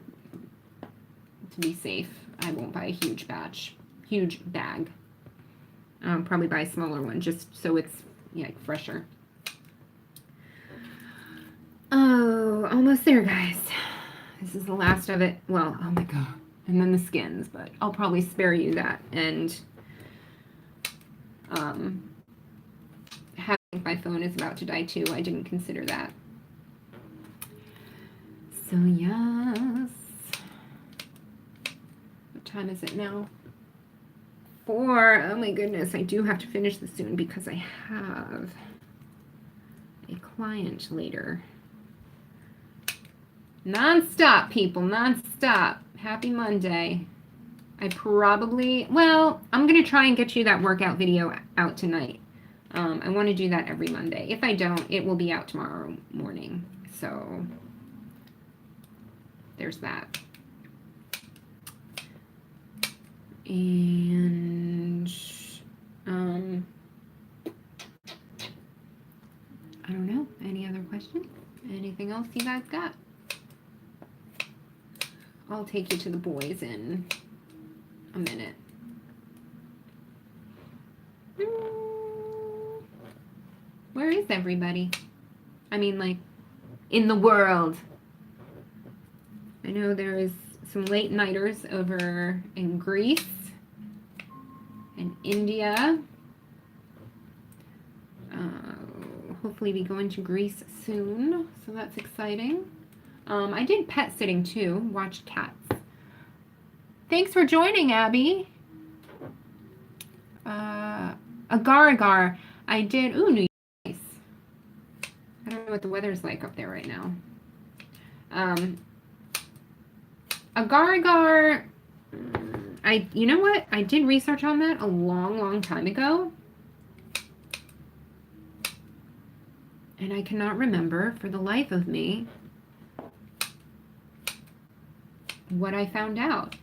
be safe, I won't buy a huge bag. Probably buy a smaller one, just so it's, yeah, fresher. Oh, almost there, guys. This is the last of it. Well, oh my god. And then the skins, but I'll probably spare you that. And having my phone is about to die too. I didn't consider that. So yes. What time is it now? 4. Oh my goodness, I do have to finish this soon because I have a client later. Non-stop, people, non-stop. Happy Monday. I probably, well, I'm going to try and get you that workout video out tonight. I want to do that every Monday. If I don't, it will be out tomorrow morning. So there's that. And I don't know. Any other questions? Anything else you guys got? I'll take you to the boys in a minute. Where is everybody? I mean, like, in the world. I know there is some late nighters over in Greece and India. Hopefully be going to Greece soon, so that's exciting. I did pet sitting too, watched cats. Thanks for joining, Abby. Agar-agar. I did, ooh, New York. I don't know what the weather's like up there right now. Agar-agar, you know what? I did research on that a long, long time ago. And I cannot remember for the life of me what I found out.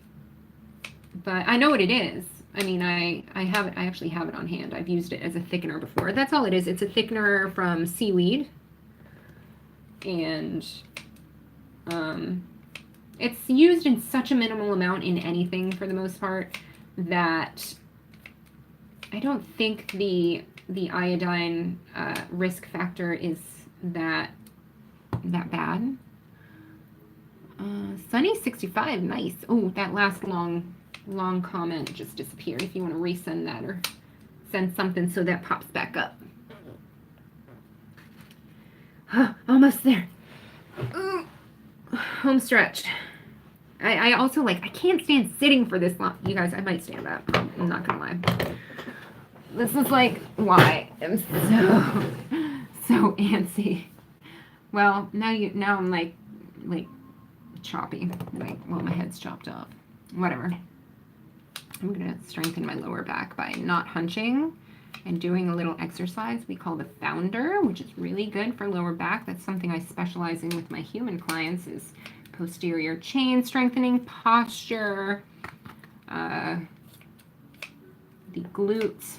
But I know what it is. I mean, I have it. I actually have it on hand. I've used it as a thickener before. That's all it is. It's a thickener from seaweed. And it's used in such a minimal amount in anything for the most part that I don't think the iodine risk factor is that bad. Sunny65, nice. Oh, that last long comment just disappeared. If you want to resend that or send something so that pops back up. Almost there. Ooh. Home stretch. I also I can't stand sitting for this long. You guys, I might stand up. I'm not gonna lie. This is why I'm so antsy. Well, now I'm like choppy. Well, my head's chopped off. Whatever. I'm gonna strengthen my lower back by not hunching and doing a little exercise we call the founder, which is really good for lower back. That's something I specialize in with my human clients, is posterior chain strengthening, posture, the glutes,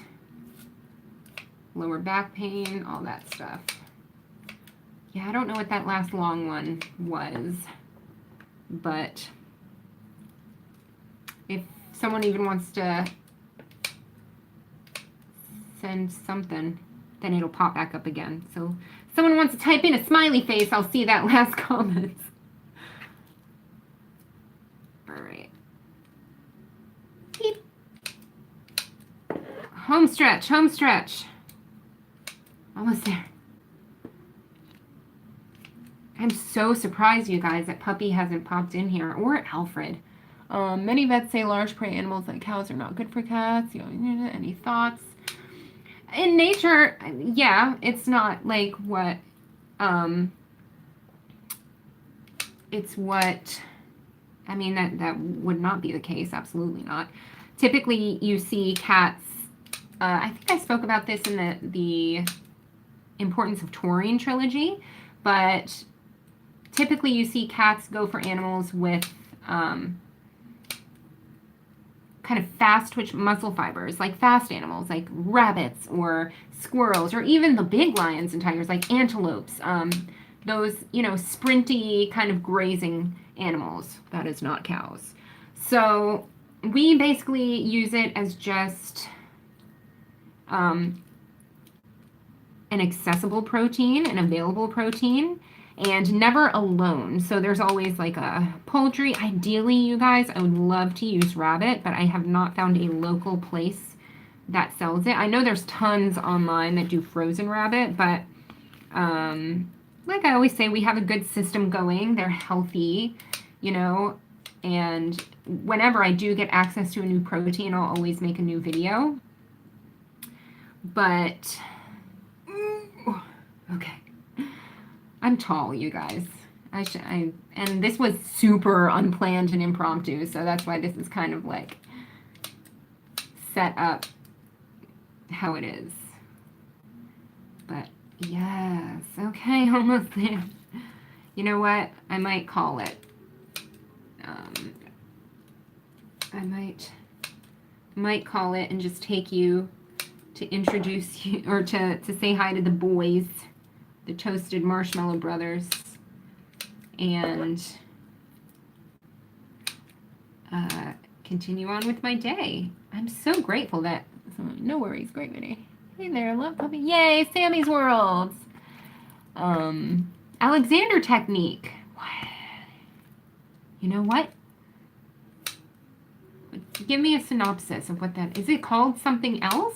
lower back pain, all that stuff. Yeah, I don't know what that last long one was, but if someone even wants to send something, then it'll pop back up again. So if someone wants to type in a smiley face, I'll see that last comment. All right. Beep. Home stretch, home stretch. Almost there. I'm so surprised, you guys, that Puppy hasn't popped in here, or Alfred. Many vets say large prey animals like cows are not good for cats. Any thoughts? In nature, yeah, it's not like what, it's what, I mean, that would not be the case. Absolutely not. Typically, you see cats, I think I spoke about this in the Importance of Taurine trilogy, but typically you see cats go for animals with kind of fast twitch muscle fibers, like fast animals like rabbits or squirrels, or even the big lions and tigers like antelopes, those, sprinty kind of grazing animals. That is not cows. So we basically use it as just an accessible protein, an available protein, and never alone. So there's always like a poultry. Ideally, you guys, I would love to use rabbit, but I have not found a local place that sells it. I know there's tons online that do frozen rabbit, but like I always say, we have a good system going. They're healthy, you know, and whenever I do get access to a new protein, I'll always make a new video. But, okay. I'm tall, you guys. And this was super unplanned and impromptu, so that's why this is kind of like set up how it is. But yes, okay, almost there. You know what? I might call it. I might call it and just take you to introduce you, or to say hi to the boys, the Toasted Marshmallow Brothers, and continue on with my day. I'm so grateful that, no worries, great Minnie. Hey there, love puppy. Yay, Sammy's World. Alexander technique. You know what? Give me a synopsis of what that is. It called something else?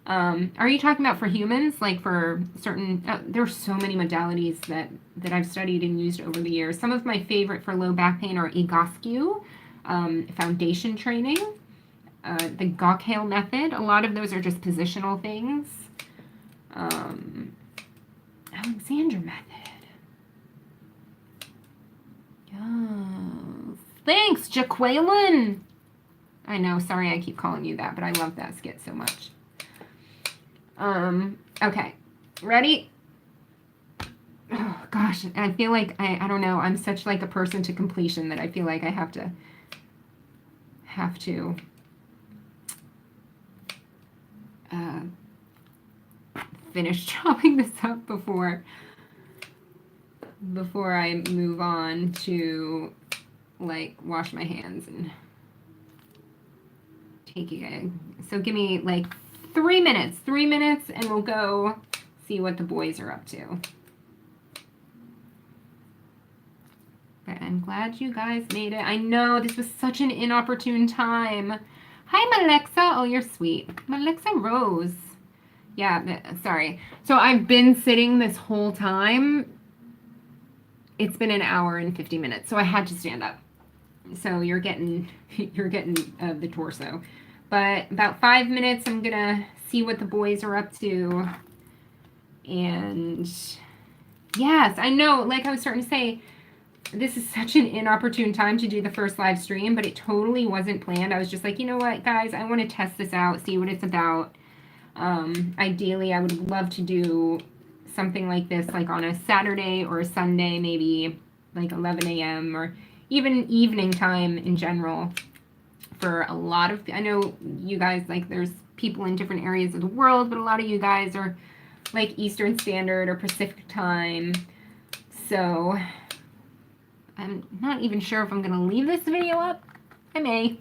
Are you talking about for humans, like for certain, there's so many modalities that I've studied and used over the years. Some of my favorite for low back pain are Egoscue, foundation training, the Gaukel method. A lot of those are just positional things. Alexander method. Yes. Thanks, Jaqueline. I know, sorry I keep calling you that, but I love that skit so much. Okay, ready? Oh gosh, I feel like, I don't know, I'm such like a person to completion that I feel like I have to finish chopping this up before I move on to like wash my hands and take you guys. So give me like 3 minutes, and we'll go see what the boys are up to. But I'm glad you guys made it. I know this was such an inopportune time. Hi, Malexa. Oh, you're sweet. Malexa Rose. Yeah, sorry. So I've been sitting this whole time. It's been an hour and 50 minutes, so I had to stand up. So you're getting the torso. But about 5 minutes, I'm gonna see what the boys are up to. And yes, I know, like I was starting to say, this is such an inopportune time to do the first live stream, but it totally wasn't planned. I was just like, you know what, guys, I want to test this out, see what it's about. Ideally, I would love to do something like this, like on a Saturday or a Sunday, maybe like 11 a.m. or even evening time in general. For a lot of, I know you guys, like there's people in different areas of the world, but a lot of you guys are like Eastern Standard or Pacific time. So I'm not even sure if I'm going to leave this video up. I may.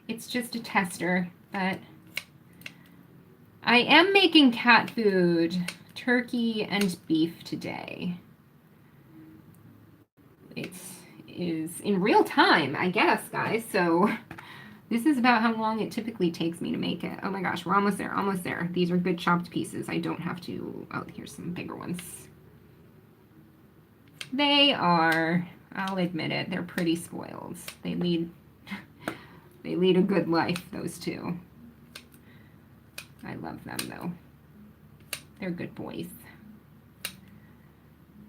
It's just a tester, but I am making cat food, turkey and beef today. It is in real time, I guess, guys. So this is about how long it typically takes me to make it. Oh my gosh, we're almost there, almost there. These are good chopped pieces. I don't have to, oh, here's some bigger ones. They are, I'll admit it, they're pretty spoiled. They lead a good life, those two. I love them though. They're good boys.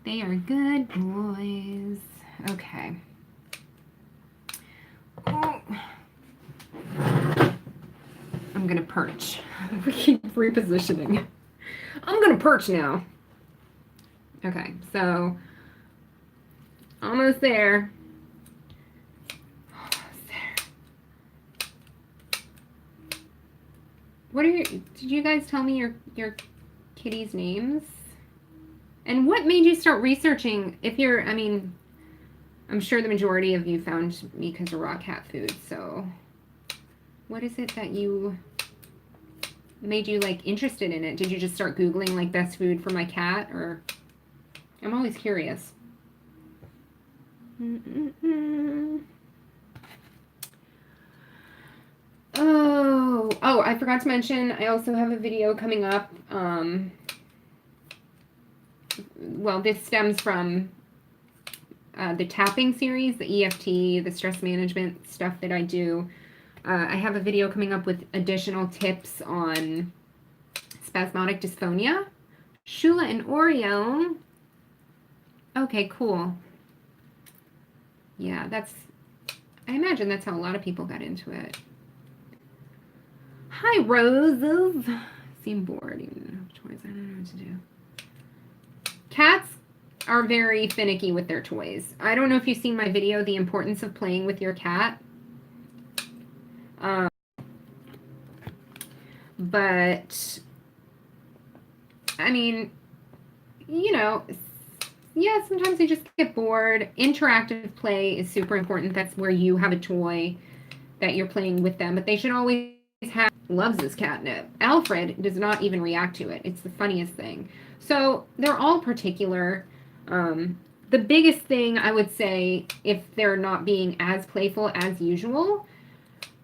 They are good boys. Okay. Oh. I'm gonna perch. We keep repositioning. I'm gonna perch now. Okay, so almost there. Almost there. What are your, did you guys tell me your kitties' names? And what made you start researching? If you're, I mean, I'm sure the majority of you found me because of raw cat food, so what is it that you made you like interested in it? Did you just start Googling like best food for my cat, or I'm always curious. Oh, I forgot to mention, I also have a video coming up. Well, this stems from the tapping series, the EFT, the stress management stuff that I do. I have a video coming up with additional tips on spasmodic dysphonia. Shula and Oreo. Okay, cool. Yeah, I imagine that's how a lot of people got into it. Hi, Roses. Seem bored. Even toys. I don't know what to do. Cats are very finicky with their toys. I don't know if you've seen my video, The Importance of Playing with Your Cat. But, I mean, you know, yeah, sometimes they just get bored. Interactive play is super important. That's where you have a toy that you're playing with them. But they should always loves this catnip. Alfred does not even react to it. It's the funniest thing. So they're all particular. The biggest thing I would say, if they're not being as playful as usual,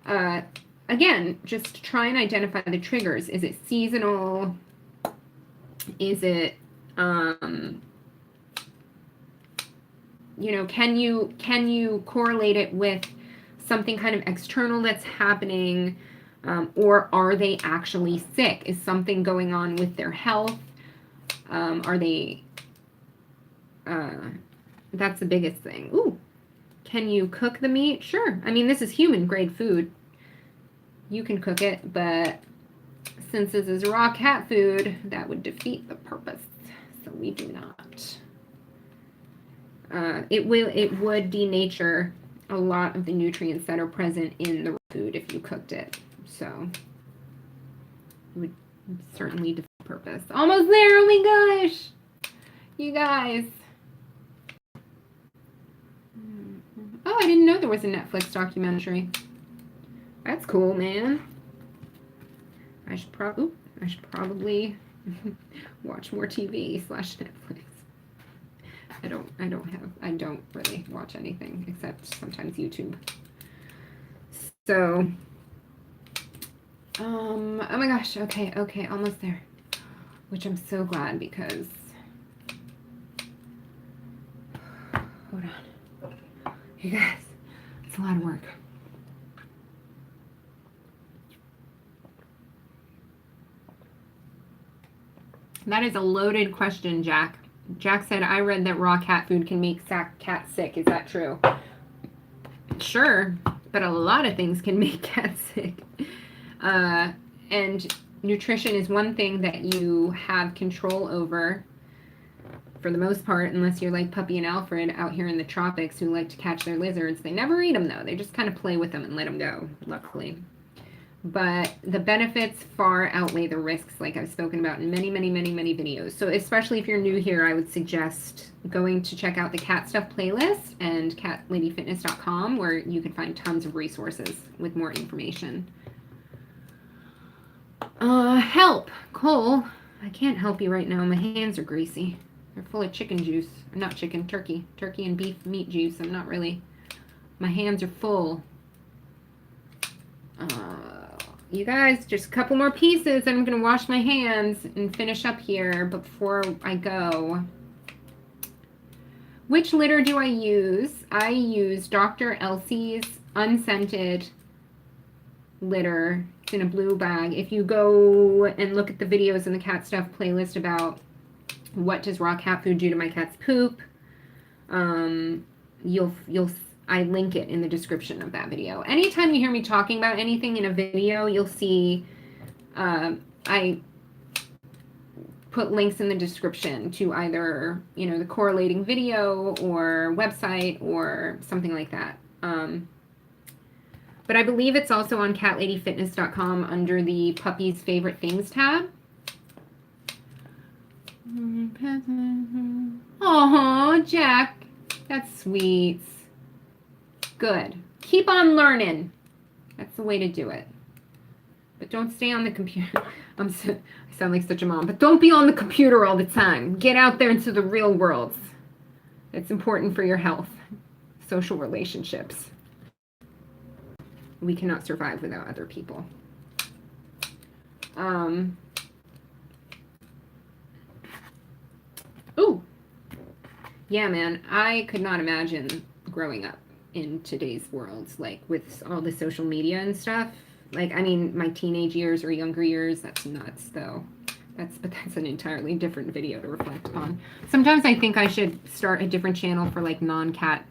again, just try and identify the triggers. Is it seasonal? Is it, you know, can you correlate it with something kind of external that's happening? Or are they actually sick? Is something going on with their health? Are they, that's the biggest thing. Ooh, can you cook the meat? Sure. I mean, this is human grade food. You can cook it, but since this is raw cat food, that would defeat the purpose. So we do not. It would denature a lot of the nutrients that are present in the food if you cooked it. So it would certainly defeat the purpose. Almost there, oh my gosh! You guys. Oh, I didn't know there was a Netflix documentary. That's cool, man. I should probably watch more TV / Netflix. I don't really watch anything except sometimes YouTube. So, oh my gosh, okay, almost there. Which I'm so glad because, hold on. You guys, it's a lot of work. That is a loaded question, Jack. Jack said, I read that raw cat food can make cats sick. Is that true? Sure, but a lot of things can make cats sick. And nutrition is one thing that you have control over for the most part, unless you're like Puppy and Alfred out here in the tropics who like to catch their lizards. They never eat them, though. They just kind of play with them and let them go, luckily. But the benefits far outweigh the risks, like I've spoken about in many videos. So especially if you're new here, I would suggest going to check out the Cat Stuff playlist and catladyfitness.com, where you can find tons of resources with more information. Help! Cole, I can't help you right now. My hands are greasy. They're full of chicken juice. Not chicken, turkey. Turkey and beef meat juice. I'm not really... My hands are full. You guys, just a couple more pieces and I'm going to wash my hands and finish up here before I go. Which litter do I use? I use Dr. Elsie's unscented litter. It's in a blue bag. If you go and look at the videos in the Cat Stuff playlist about what does raw cat food do to my cat's poop, I link it in the description of that video. Anytime you hear me talking about anything in a video, you'll see I put links in the description to either, you know, the correlating video or website or something like that. But I believe it's also on catladyfitness.com under the Puppies Favorite Things tab. Oh, Jack, that's sweet. Good. Keep on learning. That's the way to do it. But don't stay on the computer. I sound like such a mom. But don't be on the computer all the time. Get out there into the real world. It's important for your health. Social relationships. We cannot survive without other people. Ooh. Yeah, man. I could not imagine growing up in today's world, like with all the social media and stuff. Like, I mean, my teenage years or younger years, that's nuts, though. But that's an entirely different video to reflect upon. Sometimes I think I should start a different channel for, like, non-cat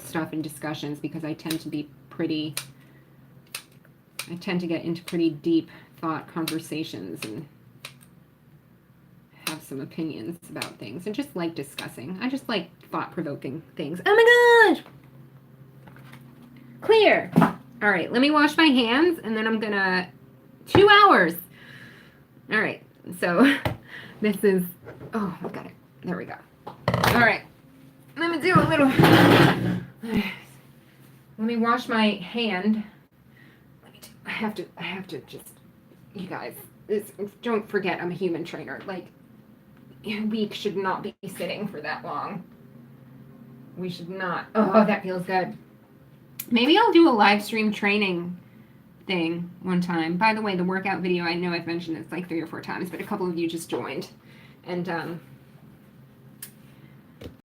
stuff and discussions, because I tend to get into pretty deep thought conversations and have some opinions about things and just like discussing. I just like thought-provoking things. Oh my gosh! Clear! All right, let me wash my hands, and then I'm gonna... 2 hours! All right, so this is... Oh, I got it. There we go. All right, let me do a little... Let me wash my hand. I have to just... You guys, don't forget I'm a human trainer. Like, a week should not be sitting for that long. We should not... Oh, that feels good. Maybe I'll do a live stream training thing one time. By the way, the workout video, I know I've mentioned this like 3 or 4 times, but a couple of you just joined. And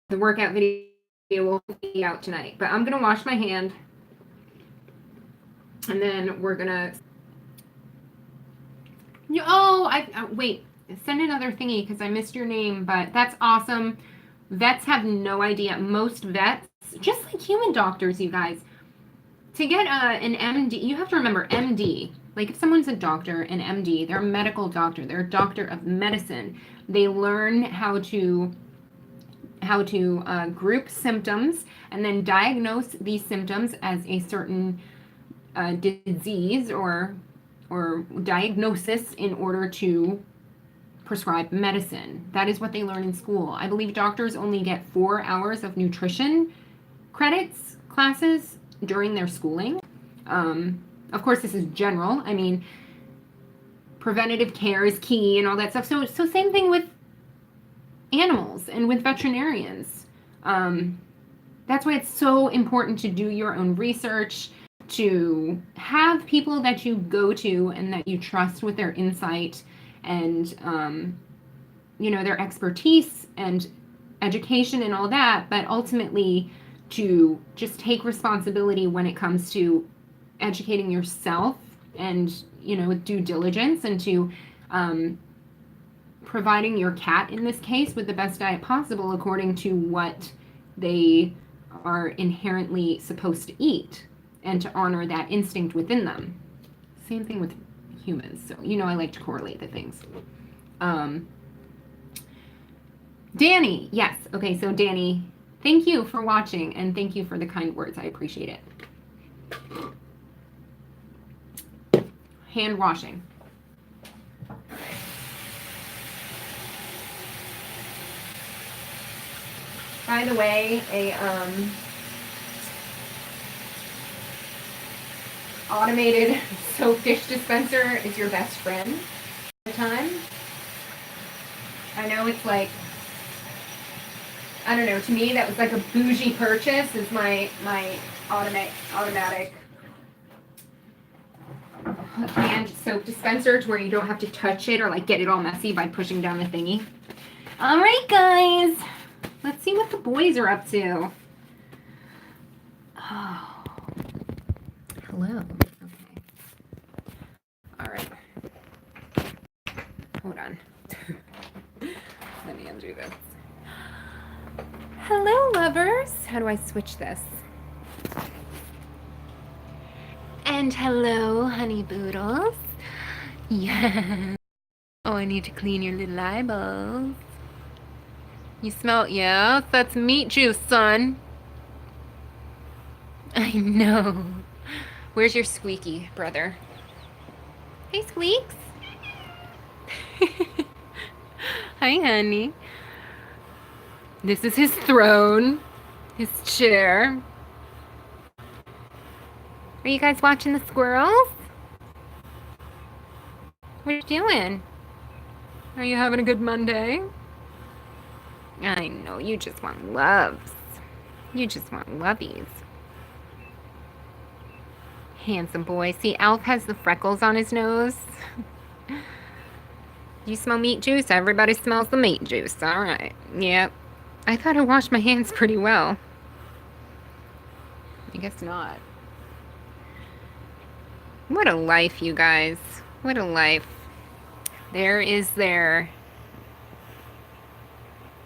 the workout video will be out tonight. But I'm going to wash my hand. And then we're going to... wait. Send another thingy because I missed your name, but that's awesome. Vets have no idea. Most vets, just like human doctors, you guys, to get an MD, you have to remember MD. Like if someone's a doctor, an MD, they're a medical doctor. They're a doctor of medicine. They learn how to group symptoms and then diagnose these symptoms as a certain disease or diagnosis in order to prescribe medicine. That is what they learn in school. I believe doctors only get 4 hours of nutrition classes during their schooling. Of course, this is general. I mean, preventative care is key and all that stuff. So same thing with animals and with veterinarians. That's why it's so important to do your own research, to have people that you go to and that you trust with their insight and, their expertise and education and all that, but ultimately to just take responsibility when it comes to educating yourself and, with due diligence and to providing your cat, in this case, with the best diet possible according to what they are inherently supposed to eat and to honor that instinct within them. Same thing with humans. So, I like to correlate the things. Danny, yes. Okay, so Danny, thank you for watching and thank you for the kind words. I appreciate it. Hand washing. By the way, automated soap dish dispenser is your best friend at the time. I know it's like, I don't know, to me that was like a bougie purchase, is my automatic hand soap dispenser, to where you don't have to touch it or like get it all messy by pushing down the thingy. All right, guys, let's see what the boys are up to. Oh, hello. Okay. All right. Hold on. Let me undo this. Hello, lovers. How do I switch this? And hello, honey boodles. Yeah. Oh, I need to clean your little eyeballs. You smell, yeah? That's meat juice, son. I know. Where's your squeaky brother? Hey, Squeaks. Hi, honey. This is his throne, his chair. Are you guys watching the squirrels? What are you doing? Are you having a good Monday? I know, you just want loves. You just want lovies. Handsome boy. See, Alf has the freckles on his nose. You smell meat juice? Everybody smells the meat juice. All right. Yep. I thought I washed my hands pretty well. I guess not. What a life, you guys. What a life. There is their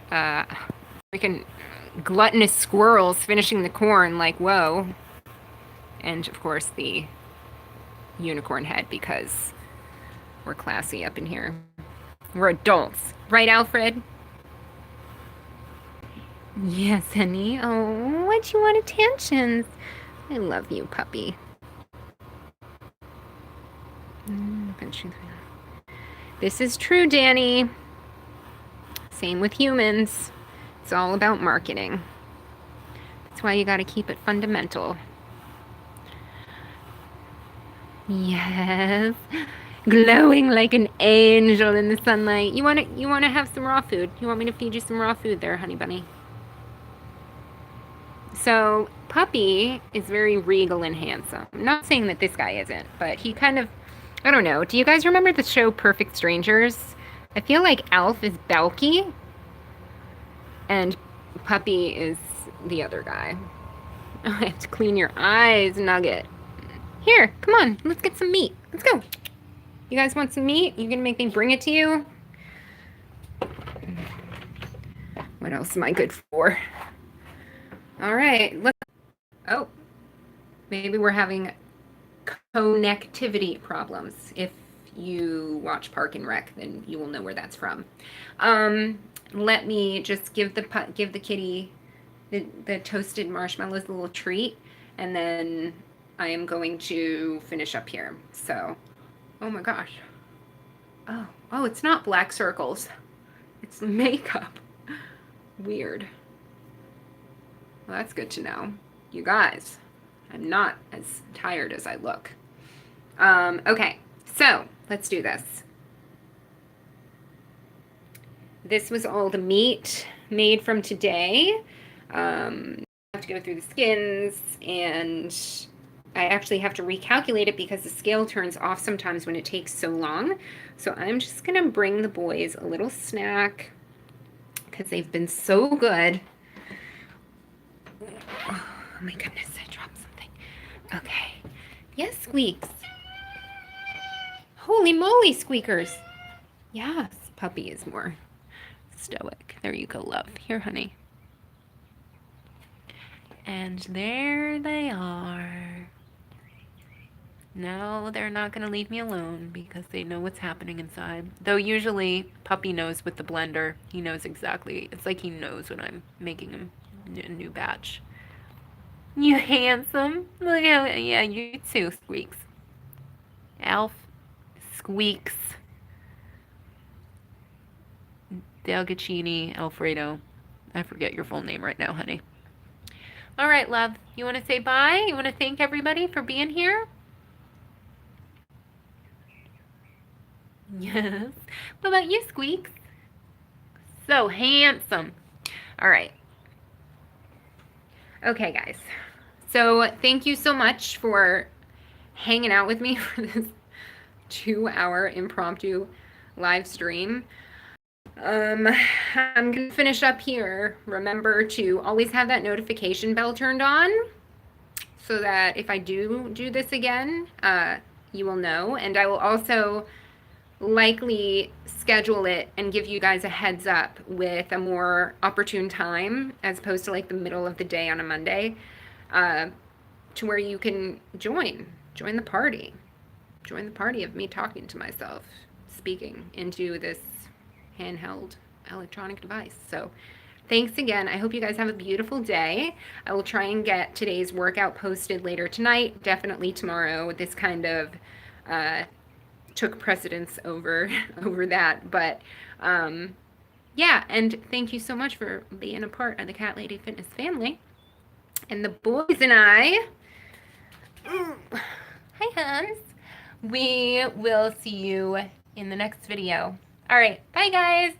freaking gluttonous squirrels finishing the corn like, whoa. And, of course, the unicorn head, because we're classy up in here. We're adults. Right, Alfred? Yes, honey. Oh, what you want attentions? I love you, puppy. This is true, Danny. Same with humans. It's all about marketing. That's why you got to keep it fundamental. Yes. Glowing like an angel in the sunlight. You want to have some raw food? You want me to feed you some raw food there, honey bunny? So, Puppy is very regal and handsome. I'm not saying that this guy isn't, but he kind of, I don't know. Do you guys remember the show Perfect Strangers? I feel like Alf is bulky, and Puppy is the other guy. I have to clean your eyes, Nugget. Here, come on, let's get some meat. Let's go. You guys want some meat? You gonna make me bring it to you? What else am I good for? All right, look. Oh, maybe we're having connectivity problems. If you watch Park and Rec, then you will know where that's from. Let me just give the kitty the toasted marshmallows a little treat, and then I am going to finish up here. So, oh my gosh. Oh, it's not black circles. It's makeup. Weird. Well, that's good to know. You guys, I'm not as tired as I look. Okay, so let's do this. This was all the meat made from today. I have to go through the skins, and I actually have to recalculate it because the scale turns off sometimes when it takes so long. So I'm just gonna bring the boys a little snack because they've been so good. Oh my goodness, I dropped something. Okay. Yes, Squeaks. Holy moly, Squeakers. Yes, Puppy is more stoic. There you go, love. Here, honey. And there they are. No, they're not going to leave me alone because they know what's happening inside. Though usually Puppy knows with the blender. He knows exactly. It's like he knows when I'm making him a new batch. You handsome. Look how, yeah, you too, Squeaks. Alf, Squeaks, Delgacini, Alfredo. I forget your full name right now, honey. All right, love. You want to say bye? You want to thank everybody for being here? Yes. What about you, Squeaks? So handsome. All right. Okay, guys. So thank you so much for hanging out with me for this 2-hour impromptu live stream. I'm going to finish up here. Remember to always have that notification bell turned on so that if I do this again, you will know. And I will also likely schedule it and give you guys a heads up with a more opportune time as opposed to like the middle of the day on a Monday, to where you can join the party. Join the party of me talking to myself, speaking into this handheld electronic device. So thanks again. I hope you guys have a beautiful day. I will try and get today's workout posted later tonight, definitely tomorrow. This kind of took precedence over that, but yeah, and thank you so much for being a part of the Cat Lady Fitness family. And the boys and I, hi Hans, we will see you in the next video. All right, bye guys.